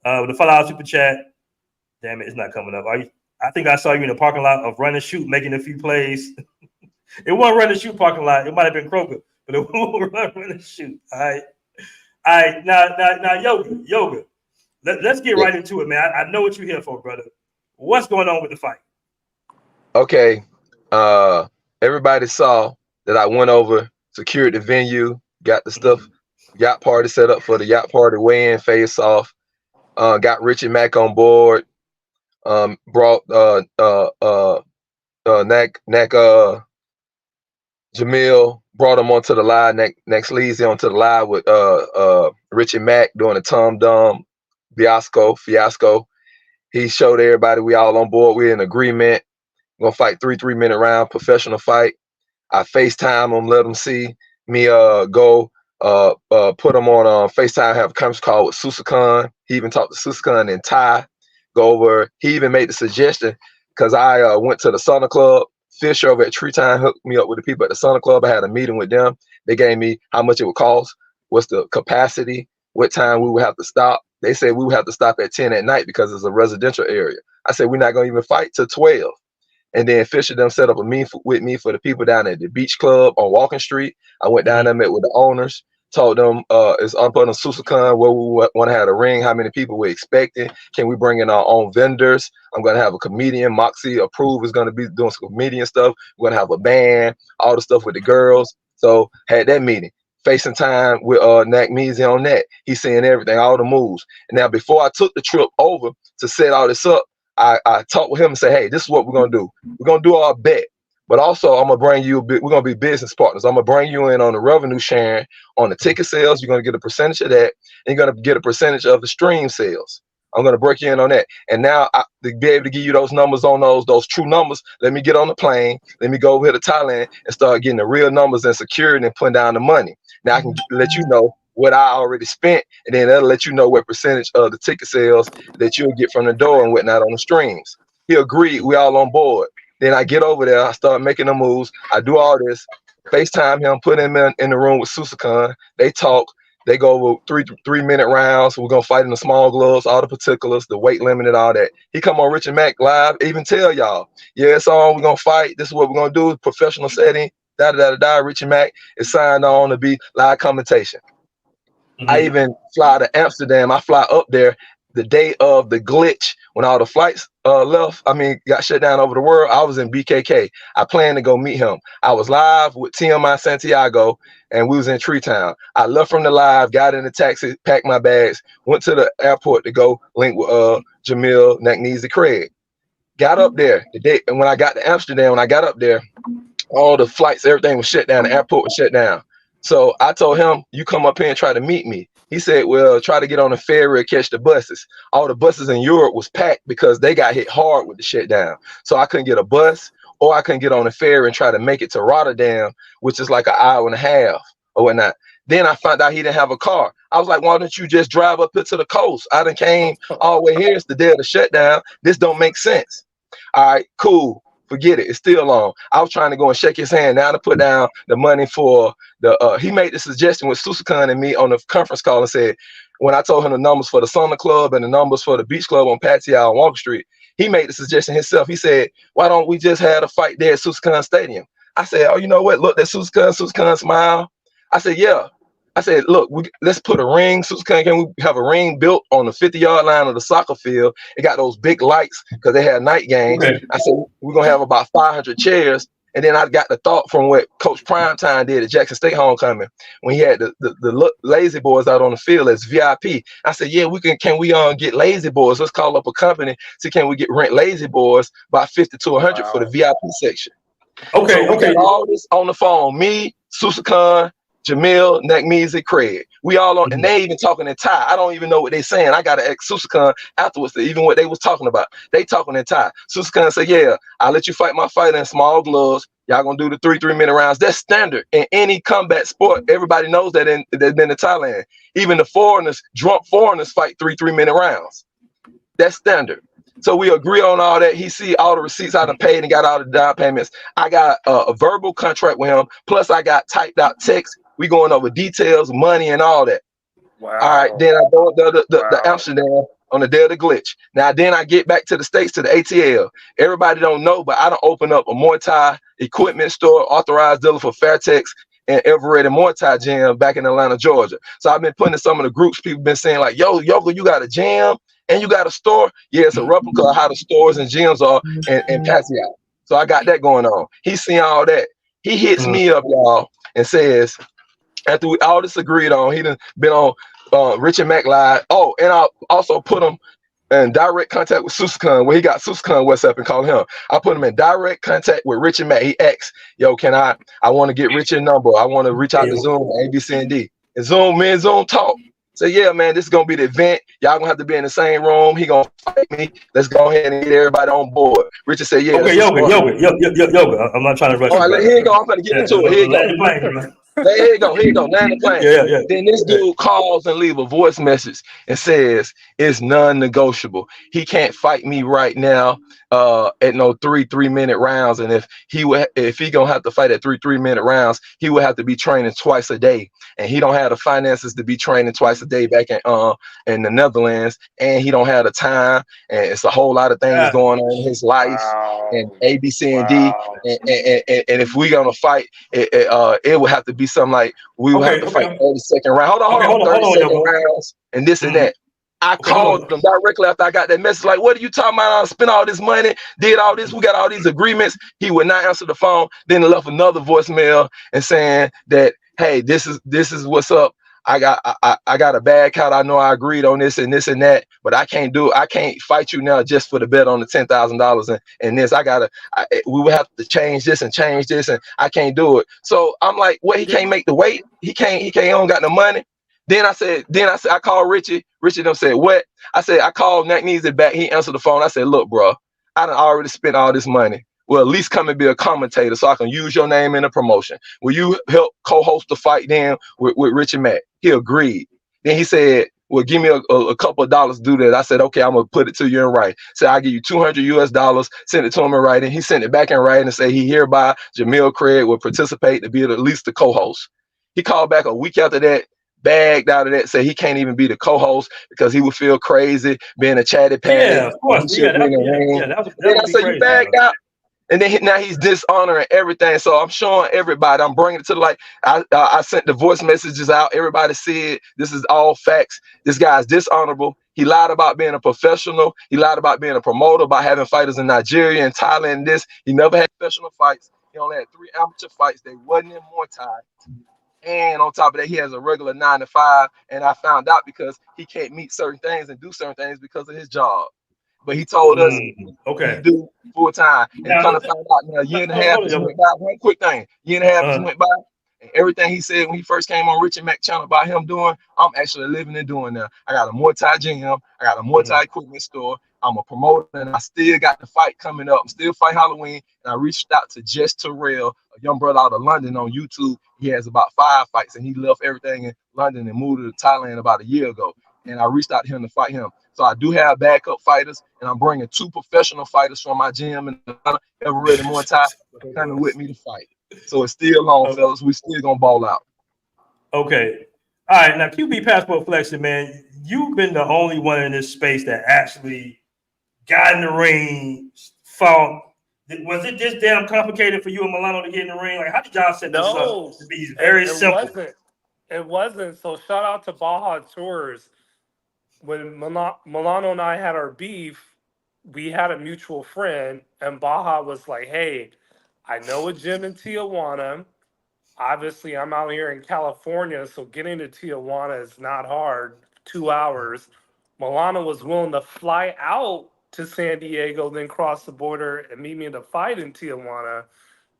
With the $5 super chat. Damn it, it's not coming up. I think I saw you in the parking lot of Run and Shoot making a few plays. It wasn't Run and Shoot parking lot. It might have been Kroger, but it wasn't Run and Shoot. All right. All right, now, yoga. Let's get right into it, man. I know what you're here for, brother. What's going on with the fight? Okay. Everybody saw that I went over, secured the venue, got the stuff, yacht party set up for the yacht party weigh-in, face off. Got Richie Mack on board. Brought Jamil, brought him onto the live, next Sleazy onto the live with Richie Mack doing a Tom Dum fiasco. He showed everybody we all on board. We're in agreement. We're gonna fight 3-minute round, professional fight. I FaceTime him, let him see me go put him on FaceTime, have a conference call with Susakan. He even talked to Susakan in Thai. Go over. He even made the suggestion because I went to the Sauna Club. Fisher over at Tree Time hooked me up with the people at the Sauna Club. I had a meeting with them. They gave me how much it would cost, what's the capacity, what time we would have to stop. They said we would have to stop at 10 at night because it's a residential area. I said, we're not going to even fight till 12. And then Fisher them set up a meeting with me for the people down at the beach club on Walking Street. I went down there, met with the owners, told them it's up on the Susakan where we want to have a ring, how many people we're expecting. Can we bring in our own vendors? I'm going to have a comedian. Moxie Approve is going to be doing some comedian stuff. We're going to have a band, all the stuff with the girls. So had that meeting. Facing time with Nack Measy on that. He's seeing everything, all the moves. And now before I took the trip over to set all this up, I talked with him and said, hey, this is what we're going to do. We're going to do our bet. But also, I'm going to bring you, we're going to be business partners. I'm going to bring you in on the revenue sharing on the ticket sales. You're going to get a percentage of that. And you're going to get a percentage of the stream sales. I'm going to break you in on that. And now to be able to give you those numbers on those true numbers, let me get on the plane. Let me go over here to Thailand and start getting the real numbers and securing and putting down the money. Now I can let you know what I already spent, and then that'll let you know what percentage of the ticket sales that you'll get from the door and whatnot on the streams. He agreed. We all on board. Then I get over there. I start making the moves. I do all this. FaceTime him, put him in the room with Susakan. They talk. They go over 3-minute rounds. We're going to fight in the small gloves, all the particulars, the weight limit and all that. He come on Richard Mack live, even tell y'all, yeah, it's on. We're going to fight. This is what we're going to do. Professional setting. Richard Mack is signed on to be live commentation. I even fly to Amsterdam. I fly up there the day of the glitch when all the flights got shut down over the world. I was in BKK. I planned to go meet him. I was live with TMI Santiago, and we was in Tree Town. I left from the live, got in the taxi, packed my bags, went to the airport to go link with Jamil, Nakneezy, Craig. Got up there the day, and when I got to Amsterdam, when I got up there, all the flights, everything was shut down. The airport was shut down. So I told him, you come up here and try to meet me. He said, well, try to get on the ferry or catch the buses. All the buses in Europe was packed because they got hit hard with the shutdown. So I couldn't get a bus, or I couldn't get on the ferry and try to make it to Rotterdam, which is like an hour and a half or whatnot. Then I found out he didn't have a car. I was like, why don't you just drive up here to the coast? I done came all the way here. It's the day of the shutdown. This don't make sense. All right, cool. Forget it. It's still on. I was trying to go and shake his hand now to put down the money for the he made the suggestion with Susakan and me on the conference call and said, when I told him the numbers for the Sauna Club and the numbers for the Beach Club on Pattaya on Walker Street, he made the suggestion himself. He said, why don't we just have a fight there at Susakan Stadium? I said, oh, you know what? Look, that Susakan smile. I said, yeah. I said, look, let's put a ring. Susakan, can we have a ring built on the 50-yard line of the soccer field? It got those big lights because they had night games. Okay. I said, we're going to have about 500 chairs. And then I got the thought from what Coach Primetime did at Jackson State Homecoming when he had the lazy boys out on the field as VIP. I said, yeah, can we get lazy boys? Let's call up a company. See, can we rent lazy boys by 50 to 100 for the VIP section? Okay. So okay. All this on the phone. Me, Susakan, Jamil, Nakmeezy, Craig. We all on, and they even talking in Thai. I don't even know what they saying. I got to ask Susakan afterwards to even what they was talking about. They talking in Thai. Susakan said, yeah, I'll let you fight my fight in small gloves. Y'all gonna do the 3-minute rounds. That's standard in any combat sport. Everybody knows that that's been in Thailand. Even the drunk foreigners fight 3-minute rounds. That's standard. So we agree on all that. He see all the receipts I done paid and got all the down payments. I got a verbal contract with him. Plus I got typed out text. We going over details, money, and all that. Wow. All right. Then I go to the Amsterdam on the day of the glitch. Now, then I get back to the States to the ATL. Everybody don't know, but I don't open up a Muay Thai equipment store, authorized dealer for Fairtex, in Everett and Muay Thai gym back in Atlanta, Georgia. So I've been putting in some of the groups. People been saying like, yo, Yoga, you got a gym and you got a store? Yeah, it's a replica of how the stores and gyms are in Paseo. So I got that going on. He's seeing all that. He hits me up, y'all, and says, after we all this agreed on, he done been on Richard Mack Live. Oh, and I'll also put him in direct contact with Susukun, where he got Susukun WhatsApp and call him. I put him in direct contact with Richard Mack. He asked, yo, I want to get Richard's number. I want to reach out to Zoom, A, B, C, and D. And Zoom, me and Zoom talk. Say, yeah, man, this is going to be the event. Y'all going to have to be in the same room. He going to fight me. Let's go ahead and get everybody on board. Richard said, yeah. Okay, yoga. I'm not trying to rush. All right, here you go. I'm going to get into it. Here you go. Here you go. Land the plane. Yeah. Then this dude calls and leave a voice message and says it's non-negotiable. He can't fight me right now at no 3-3-minute rounds. And if he gonna have to fight at 3-3-minute rounds, he would have to be training twice a day. And he don't have the finances to be training twice a day back in the Netherlands. And he don't have the time. And it's a whole lot of things going on in his life and A, B, C, and D. And if we gonna fight, it would have to be something like we would have to fight 30-second round. Hold on, 30-second rounds and this and that. I called them directly after I got that message. Like, what are you talking about? I spent all this money, did all this. We got all these agreements. He would not answer the phone. Then left another voicemail and saying that, hey, this is what's up. I got a bad count. I know I agreed on this and that, but I can't fight you now just for the bet on the $10,000 and this. We would have to change this, and I can't do it. So I'm like, well, he can't make the weight. He don't got no money. Then I called Richie. Richie them said, what? I said, I called Nat Neezy back. He answered the phone. I said, look, bro, I done already spent all this money. Well, at least come and be a commentator so I can use your name in the promotion. Will you help co-host the fight then with Richie Mack? He agreed. Then he said, well, give me a couple of dollars to do that. I said, okay, I'm going to put it to you in writing. Said, I'll give you $200, send it to him in writing. He sent it back in writing and said he hereby, Jamil Craig, will participate to be at least the co-host. He called back a week after that, bagged out of that, said he can't even be the co-host because he would feel crazy being a chatty patty. Yeah, of course. Then I said, you bagged out. And then now he's dishonoring everything. So I'm showing everybody. I'm bringing it to the light. I sent the voice messages out. Everybody see it. This is all facts. This guy's dishonorable. He lied about being a professional. He lied about being a promoter, about having fighters in Nigeria and Thailand and this. He never had professional fights. He only had 3 amateur fights. They wasn't in Muay Thai. And on top of that, he has a regular 9-to-5. And I found out because he can't meet certain things and do certain things because of his job. But he told us he do full time. And kind of found out now, a year and a half just went by. One quick thing, year and a half just went by. And everything he said when he first came on Richard Mack channel about him doing, I'm actually living and doing now. I got a Muay Thai gym. I got a Muay Thai equipment store. I'm a promoter, and I still got the fight coming up. I'm still fight Halloween. And I reached out to Jess Terrell, a young brother out of London on YouTube. He has about 5 fights, and he left everything in London and moved to Thailand about a year ago. And I reached out to him to fight him. So I do have backup fighters, and I'm bringing 2 professional fighters from my gym in Atlanta, Everett and Muay Thai, coming with me to fight. So it's still on, fellas. We still gonna ball out. Okay. All right. Now, QB Passport Flexing, man, you've been the only one in this space that actually got in the ring, fought. Was it this damn complicated for you and Milano to get in the ring? Like, how did y'all set this up to be very simple? It wasn't. So shout out to Baja Tours. When Milano and I had our beef, we had a mutual friend, and Baja was like, hey, I know a gym in Tijuana. Obviously, I'm out here in California, so getting to Tijuana is not hard, 2 hours. Milano was willing to fly out to San Diego, then cross the border and meet me in the fight in Tijuana.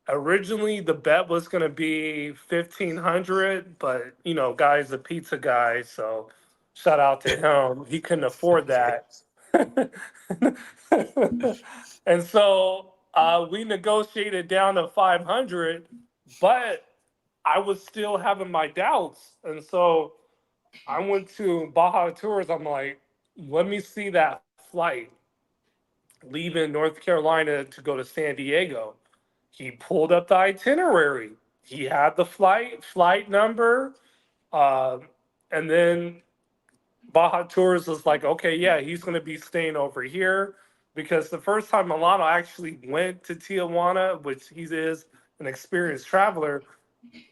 Originally, the bet was going to be $1,500, but, you know, guy's a pizza guy, so shout out to him. He couldn't afford that. And so we negotiated down to $500, but I was still having my doubts. And so I went to Baja Tours. I'm like, let me see that flight leaving North Carolina to go to San Diego. He pulled up the itinerary. He had the flight number. And then Baja Tours was like, okay, yeah, he's going to be staying over here. Because the first time Milano actually went to Tijuana, which he is an experienced traveler,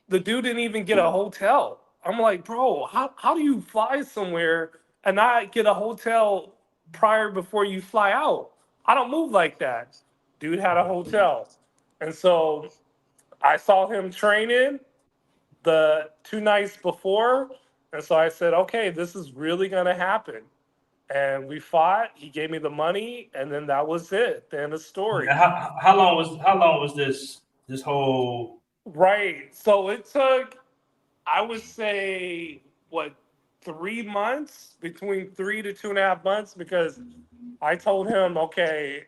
the dude didn't even get a hotel. I'm like, bro, how do you fly somewhere and not get a hotel prior before you fly out? I don't move like that. Dude had a hotel. And so I saw him training the 2 nights before. And so I said, okay, this is really going to happen. And we fought. He gave me the money. And then that was it. The end of the story. How long was this whole? Right. So it took, I would say, 3 months, between 3 to 2.5 months, because I told him, okay,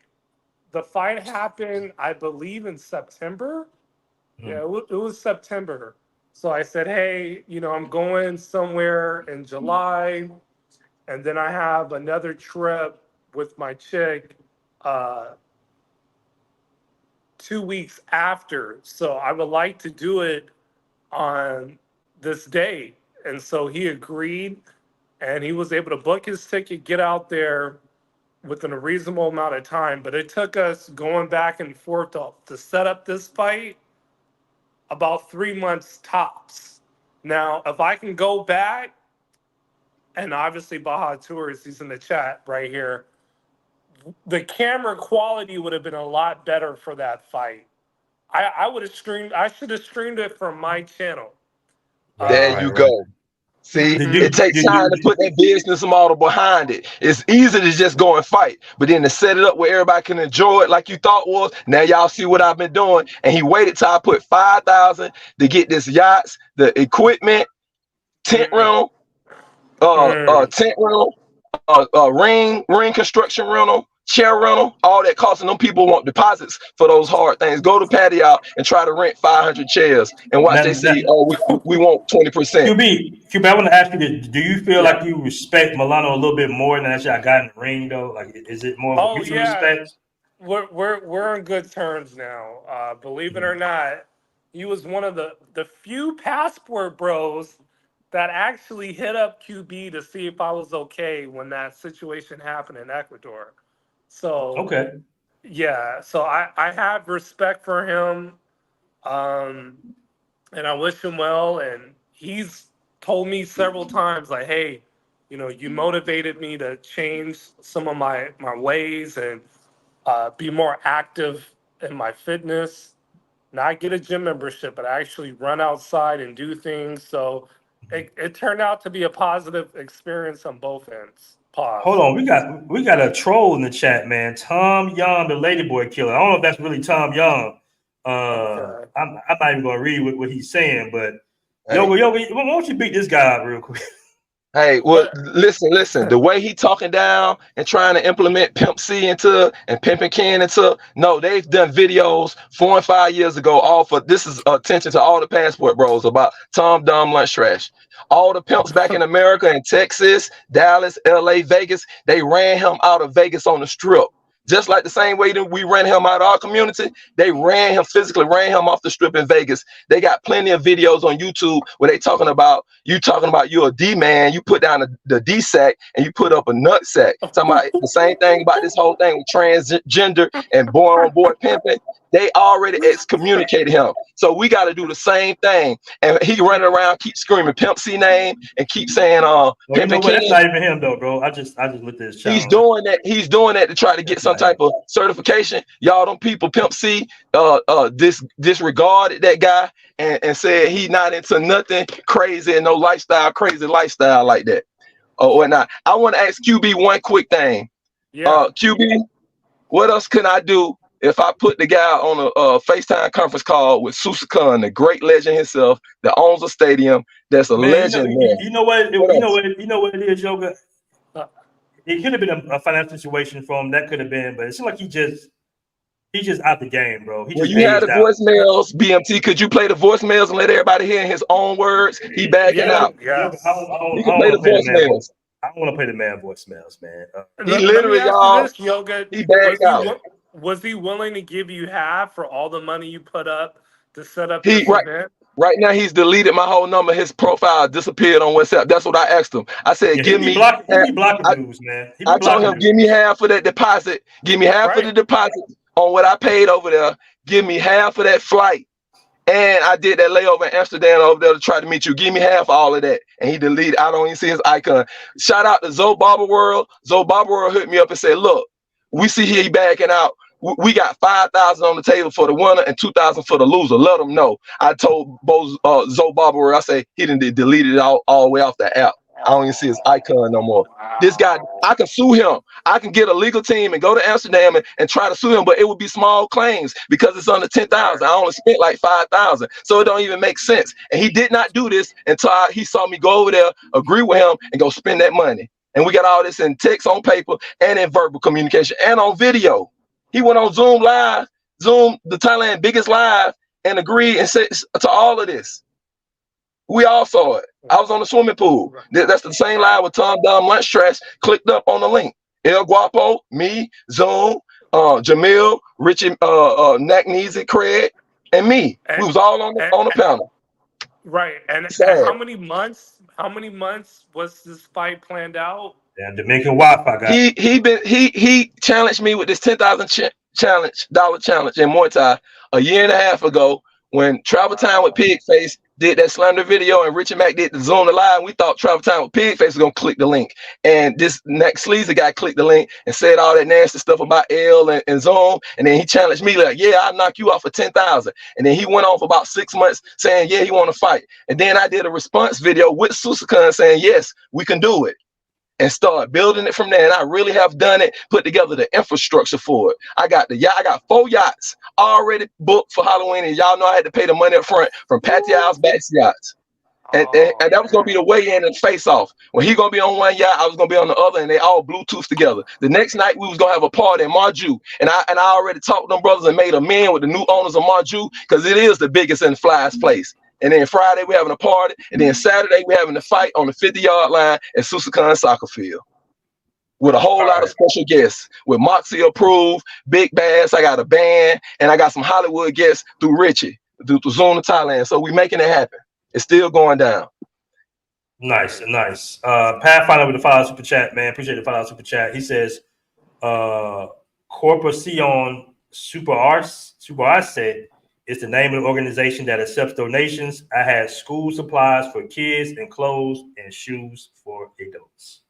the fight happened, I believe, in September. Yeah, it was September. So I said, hey, I'm going somewhere in July, and then I have another trip with my chick 2 weeks after. So I would like to do it on this day. And so he agreed, and he was able to book his ticket, get out there within a reasonable amount of time. But it took us going back and forth to set up this fight about 3 months tops. Now, if I can go back, and obviously Baja Tours, he's in the chat right here, the camera quality would have been a lot better for that fight. I would have streamed, I should have streamed it from my channel. There you go. See, it takes time to put that business model behind it. It's easy to just go and fight, but then to set it up where everybody can enjoy it like you thought was. Now y'all see what I've been doing. And he waited till I put 5,000 to get this yachts, the equipment, tent rental, ring construction rental, chair rental, all that cost. And them people want deposits for those hard things. Go to Patio and try to rent 500 chairs and watch they see, we want 20%. QB, I want to ask you this. Do you feel like you respect Milano a little bit more than that y'all got in the ring, though? Like, is it more of a mutual respect? We're on good terms now. Believe it or not, he was one of the few Passport Bros that actually hit up QB to see if I was okay when that situation happened in Ecuador. So yeah, so I have respect for him, and I wish him well. And he's told me several times, like, hey, you motivated me to change some of my ways and be more active in my fitness, not get a gym membership, but actually run outside and do things. So it turned out to be a positive experience on both ends. Pause. Hold on, we got a troll in the chat, man. Tom Young, the Ladyboy Killer. I don't know if that's really Tom Young. I'm not even gonna read what he's saying, but yo, why don't you beat this guy up real quick? Hey, well, listen. The way he talking down and trying to implement Pimp C and Pimpin' Ken no, they've done videos 4 and 5 years ago. This is attention to all the Passport Bros about Tom Dumb Lunch Trash. All the pimps back in America, in Texas, Dallas, LA, Vegas, they ran him out of Vegas on the strip. Just like the same way that we ran him out of our community, they physically ran him off the strip in Vegas. They got plenty of videos on YouTube where they talking about you're a D man, you put down the D sack and you put up a nut sack. Talking about the same thing about this whole thing with transgender and boy on board pimping. They already excommunicated him. So we got to do the same thing. And he running around, keep screaming Pimp C name and keep saying that's not even him though, bro. I just looked at his channel. He's doing that to try to get some type of certification. Y'all, them people, Pimp C, disregarded that guy and said he not into nothing crazy and no crazy lifestyle like that. Or whatnot. I want to ask QB one quick thing. QB, what else can I do if I put the guy on a FaceTime conference call with Sousa Khan, the great legend himself, that owns a stadium, that's a legend, man? You know what it is, Yoga? It could have been a financial situation for him. That could have been, but it seems like he's just out the game, bro. You had the voicemails, BMT. Could you play the voicemails and let everybody hear in his own words? He backing out. Yeah. You can play the voicemails. I don't want to play the man voicemails, man. He literally, y'all, he backed out. Was he willing to give you half for all the money you put up to set up this event? Right now, he's deleted my whole number. His profile disappeared on WhatsApp. That's what I asked him. I said, give me. He blocking dudes, man. I told him, give me half of that deposit. Give me half of the deposit on what I paid over there. Give me half of that flight, And I did that layover in Amsterdam over there to try to meet you. Give me half all of that. And he deleted. I don't even see his icon. Shout out to Zoe Barber World. Zoe Barber World hit me up and said, look, we see he backing out. We got 5,000 on the table for the winner and 2,000 for the loser. Let them know. I told Zoe Barber World, I say he didn't deleted it all the way off the app. I don't even see his icon no more. This guy, I can sue him. I can get a legal team and go to Amsterdam and try to sue him, but it would be small claims because it's under 10,000. I only spent like 5,000, so it don't even make sense. And he did not do this until he saw me go over there, agree with him, and go spend that money. And we got all this in text, on paper, and in verbal communication, and on video. He went on Zoom Live, Zoom, the Thailand biggest live, and agreed and said to all of this. We all saw it. I was on the swimming pool. That's the same line with Tom Dom Lunch Trash. Clicked up on the link. El Guapo, me, Zoom, Jamil, Richie, Nakneezy, Craig, and me. We was all on the panel. Right. And how many months was this fight planned out? Yeah, Dominican Wi-Fi guy. He challenged me with this $10,000 challenge in Muay Thai a year and a half ago when Travel Time with Pigface did that slander video and Richard Mack did the Zoom the live. We thought Travel Time with Pigface was gonna click the link, and this next sleazy guy clicked the link and said all that nasty stuff about L and Zoom, and then he challenged me like, yeah, I'll knock you off for 10,000, and then he went on for about 6 months saying, yeah, he want to fight, and then I did a response video with Susakan saying, yes, we can do it, and start building it from there. And I really have done it, put together the infrastructure for it. I got 4 yachts already booked for Halloween, and y'all know I had to pay the money up front from Pacquiao's Bass Yachts. And that was gonna be the weigh-in and face-off. When he gonna be on one yacht, I was gonna be on the other, and they all Bluetooth together. The next night we was gonna have a party in Marju, and I already talked to them brothers and made a man with the new owners of Marju, because it is the biggest and flyest place. And then Friday we having a party, and then Saturday we having a fight on the 50-yard line at Susakan Soccer Field with a whole lot of special guests, with Moxie approved, Big Bass. I got a band, and I got some Hollywood guests through Richie, through Zone of Thailand. So we making it happen. It's still going down. Nice. Pathfinder with the $5 super chat, man. Appreciate the $5 super chat. He says, Corporacion Super Arce is the name of the organization that accepts donations. I had school supplies for kids and clothes and shoes for adults.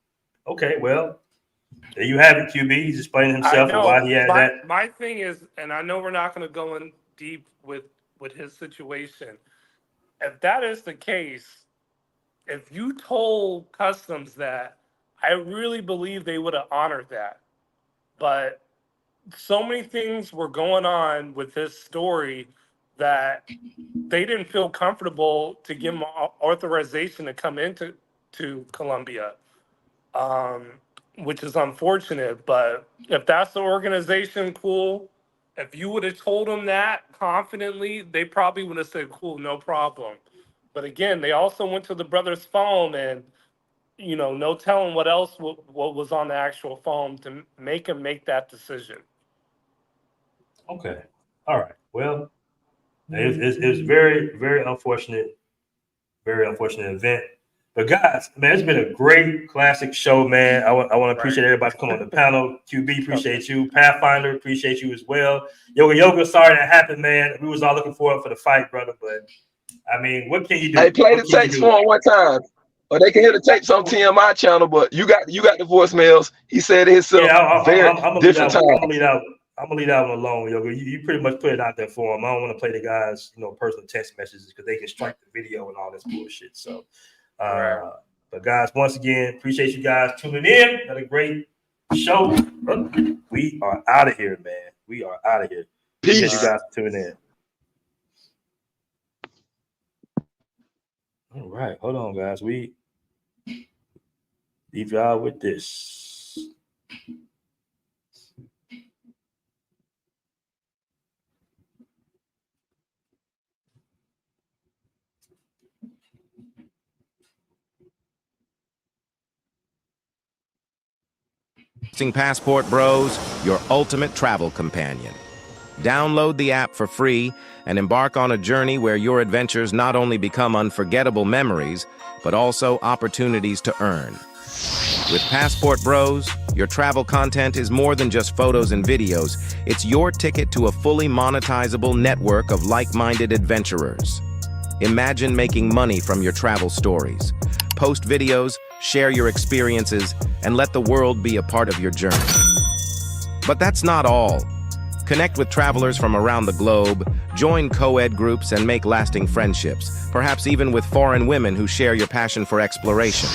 Okay, well, there you have it, QB. He's explaining himself and why he had that. My thing is, and I know we're not going to go in deep with his situation. If that is the case, if you told Customs that, I really believe they would have honored that. But so many things were going on with this story that they didn't feel comfortable to give him authorization to come into Colombia, which is unfortunate. But if that's the organization, cool. If you would have told them that confidently, they probably would have said, cool, no problem. But again, they also went to the brother's phone and, no telling what else what was on the actual phone to make him make that decision. Okay. All right. Well, it was very, very unfortunate event. But guys, man, it's been a great classic show, man. I want to appreciate everybody coming on the panel. QB, appreciate you. Pathfinder, appreciate you as well. Yoga, sorry that happened, man. We was all looking forward for the fight, brother. But I mean, what can you do? Hey, play the tapes for him one time, or they can hear the tapes on TMI channel. But you got the voicemails. He said it himself. Yeah, I'm different time. I'm gonna leave that one alone, Yoga. You pretty much put it out there for him. I don't want to play the guys, personal text messages because they can strike the video and all this bullshit. So. But guys, once again, appreciate you guys tuning in. Had a great show. We are out of here, man. We are out of here. Peace. Appreciate you guys tuning in. All right, hold on, guys. We leave y'all with this. Passport Bros, your ultimate travel companion. Download the app for free and embark on a journey where your adventures not only become unforgettable memories, but also opportunities to earn. With Passport Bros, your travel content is more than just photos and videos. It's your ticket to a fully monetizable network of like-minded adventurers. Imagine making money from your travel stories. Post videos, share your experiences, and let the world be a part of your journey. But that's not all. Connect with travelers from around the globe, join co-ed groups, and make lasting friendships, perhaps even with foreign women who share your passion for exploration.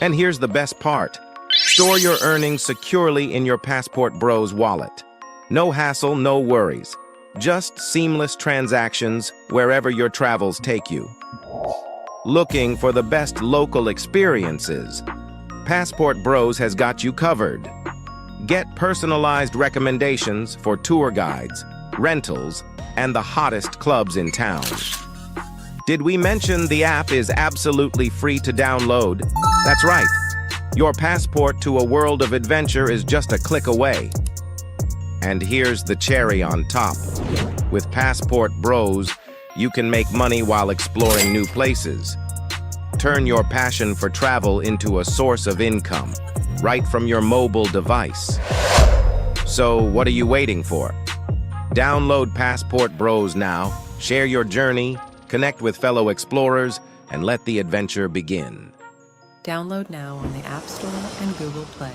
And here's the best part. Store your earnings securely in your Passport Bros wallet. No hassle, no worries. Just seamless transactions wherever your travels take you. Looking for the best local experiences? Passport Bros has got you covered. Get personalized recommendations for tour guides, rentals, and the hottest clubs in town. Did we mention the app is absolutely free to download? That's right. Your passport to a world of adventure is just a click away. And here's the cherry on top. With Passport Bros, you can make money while exploring new places. Turn your passion for travel into a source of income, right from your mobile device. So what are you waiting for? Download Passport Bros now, share your journey, connect with fellow explorers, and let the adventure begin. Download now on the App Store and Google Play.